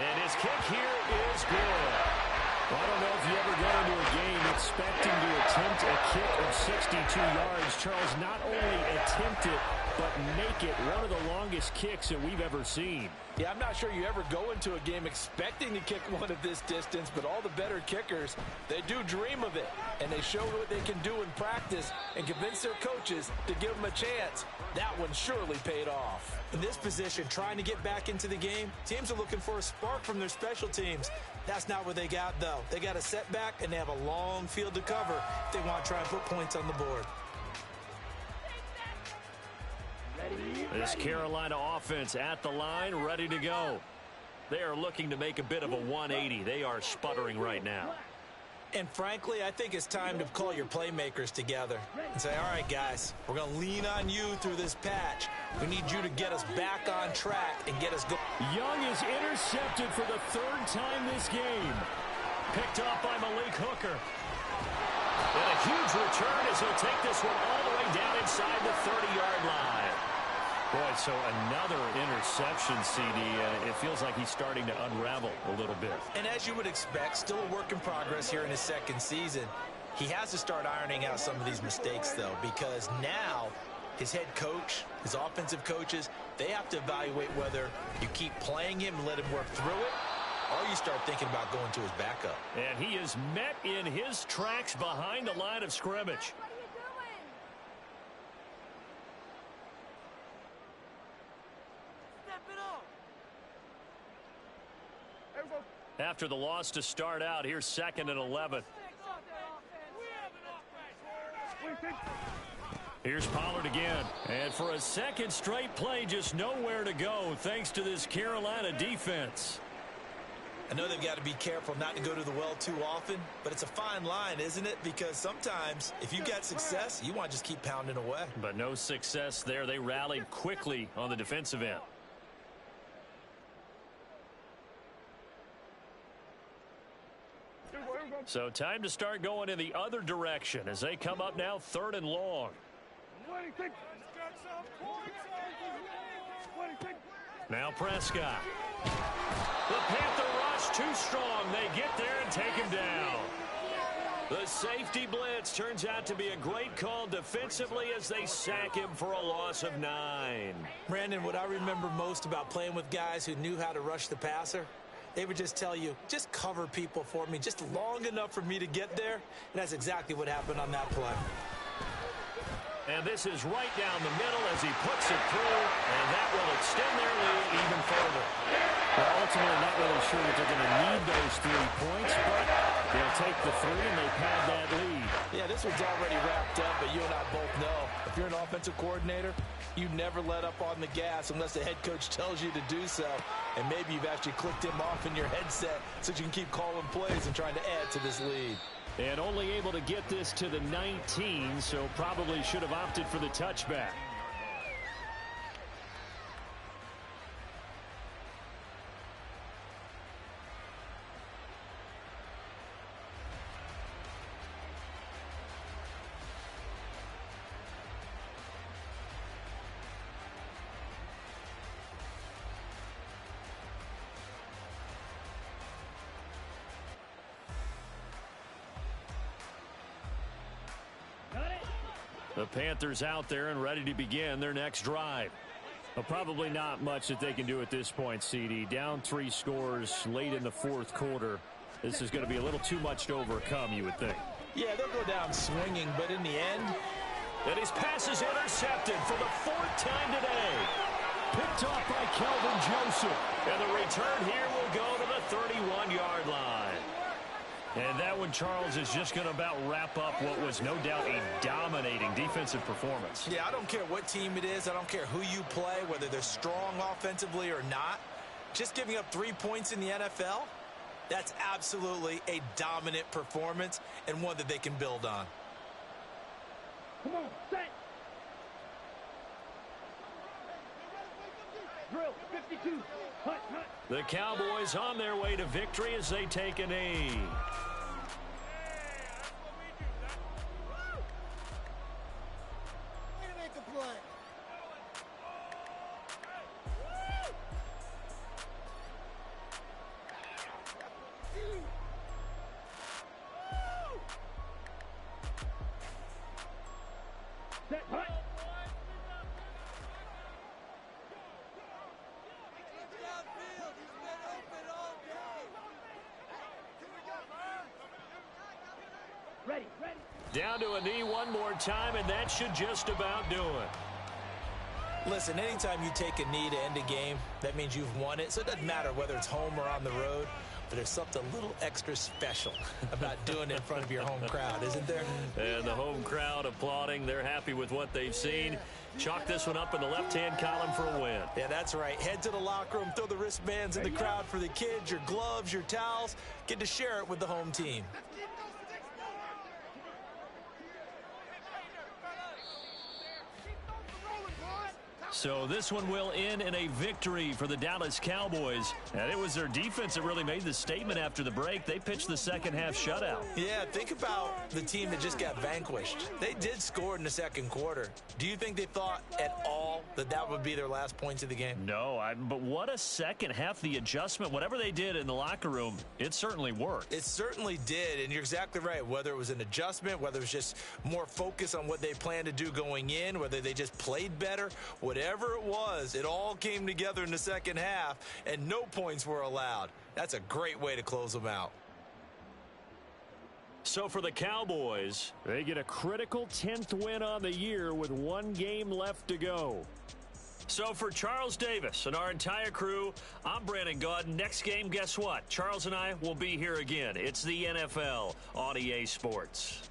Speaker 4: And his kick here is good. Well, I don't know if you ever go into a game expecting to attempt a kick of 62 yards. Charles, not only attempt it, but make it one of the longest kicks that we've ever seen.
Speaker 3: Yeah, I'm not sure you ever go into a game expecting to kick one at this distance, but all the better kickers, they do dream of it, and they show what they can do in practice and convince their coaches to give them a chance. That one surely paid off. In this position, trying to get back into the game, teams are looking for a spark from their special teams. That's not what they got, though. They got a setback, and they have a long field to cover if they want to try and put points on the board.
Speaker 4: This Carolina offense at the line, ready to go. They are looking to make a bit of a 180. They are sputtering right now.
Speaker 3: And frankly, I think it's time to call your playmakers together and say, all right, guys, we're going to lean on you through this patch. We need you to get us back on track and get us going.
Speaker 4: Young is intercepted for the 3rd time this game. Picked off by Malik Hooker. And a huge return as he'll take this one all the way down inside the 30-yard line. Boy, so another interception, CD. It feels like he's starting to unravel a little bit.
Speaker 3: And as you would expect, still a work in progress here in his 2nd season. He has to start ironing out some of these mistakes, though, because now his head coach, his offensive coaches, they have to evaluate whether you keep playing him and let him work through it, or you start thinking about going to his backup.
Speaker 4: And he is met in his tracks behind the line of scrimmage. After the loss to start out, here's 2nd and 11. Here's Pollard again. And for a 2nd straight play, just nowhere to go thanks to this Carolina defense.
Speaker 3: I know they've got to be careful not to go to the well too often, but it's a fine line, isn't it? Because sometimes if you got success, you want to just keep pounding away.
Speaker 4: But no success there. They rallied quickly on the defensive end. So time to start going in the other direction as they come up now 3rd and long. Now Prescott. The Panther rush too strong. They get there and take him down. The safety blitz turns out to be a great call defensively as they sack him for a loss of 9.
Speaker 3: Brandon, what I remember most about playing with guys who knew how to rush the passer, they would just tell you, just cover people for me, just long enough for me to get there. And that's exactly what happened on that play.
Speaker 4: And this is right down the middle as he puts it through, and that will extend their lead even further.
Speaker 2: Well, ultimately, not really sure that they're going to need those 3 points, but they'll take the 3 and they pad that lead.
Speaker 3: Yeah, this one's already wrapped up, but you and I both know if you're an offensive coordinator, you never let up on the gas unless the head coach tells you to do so. And maybe you've actually clicked him off in your headset so you can keep calling plays and trying to add to this lead.
Speaker 4: And only able to get this to the 19, so probably should have opted for the touchback. The Panthers out there and ready to begin their next drive. Well, probably not much that they can do at this point, CD. Down 3 scores late in the 4th quarter. This is going to be a little too much to overcome, you would think.
Speaker 3: Yeah, they'll go down swinging, but in the end...
Speaker 4: And his pass is intercepted for the 4th time today. Picked off by Kelvin Joseph. And the return here will go to the 31-yard line. And that one, Charles, is just going to about wrap up what was no doubt a dominating defensive performance.
Speaker 3: Yeah, I don't care what team it is. I don't care who you play, whether they're strong offensively or not. Just giving up 3 points in the NFL, that's absolutely a dominant performance and one that they can build on.
Speaker 5: Come on, set. Drill, 52. Hut, hut.
Speaker 4: The Cowboys on their way to victory as they take a knee.
Speaker 5: Way to make a play. Set, hut. Ready, ready.
Speaker 4: Down to a knee one more time, and that should just about do it.
Speaker 3: Listen, anytime you take a knee to end a game, that means you've won it. So it doesn't matter whether it's home or on the road, but there's something a little extra special about doing it in front of your home crowd, isn't there?
Speaker 4: And the home crowd applauding. They're happy with what they've seen. Chalk this one up in the left-hand column for a win.
Speaker 3: Yeah, that's right. Head to the locker room, throw the wristbands in the crowd for the kids, your gloves, your towels. Get to share it with the home team.
Speaker 4: So this one will end in a victory for the Dallas Cowboys. And it was their defense that really made the statement after the break. They pitched the second-half shutout.
Speaker 3: Yeah, think about the team that just got vanquished. They did score in the 2nd quarter. Do you think they thought at all that that would be their last points of the game?
Speaker 4: No, but what a second half. The adjustment, whatever they did in the locker room, it certainly worked.
Speaker 3: It certainly did, and you're exactly right. Whether it was an adjustment, whether it was just more focus on what they planned to do going in, whether they just played better, whatever it was, it all came together in the second half, and no points were allowed. That's a great way to close them out.
Speaker 4: So for the Cowboys, they get a critical 10th win on the year with 1 game left to go. So for Charles Davis and our entire crew, I'm Brandon Gaudin. Next game, guess what? Charles and I will be here again. It's the NFL on EA Sports.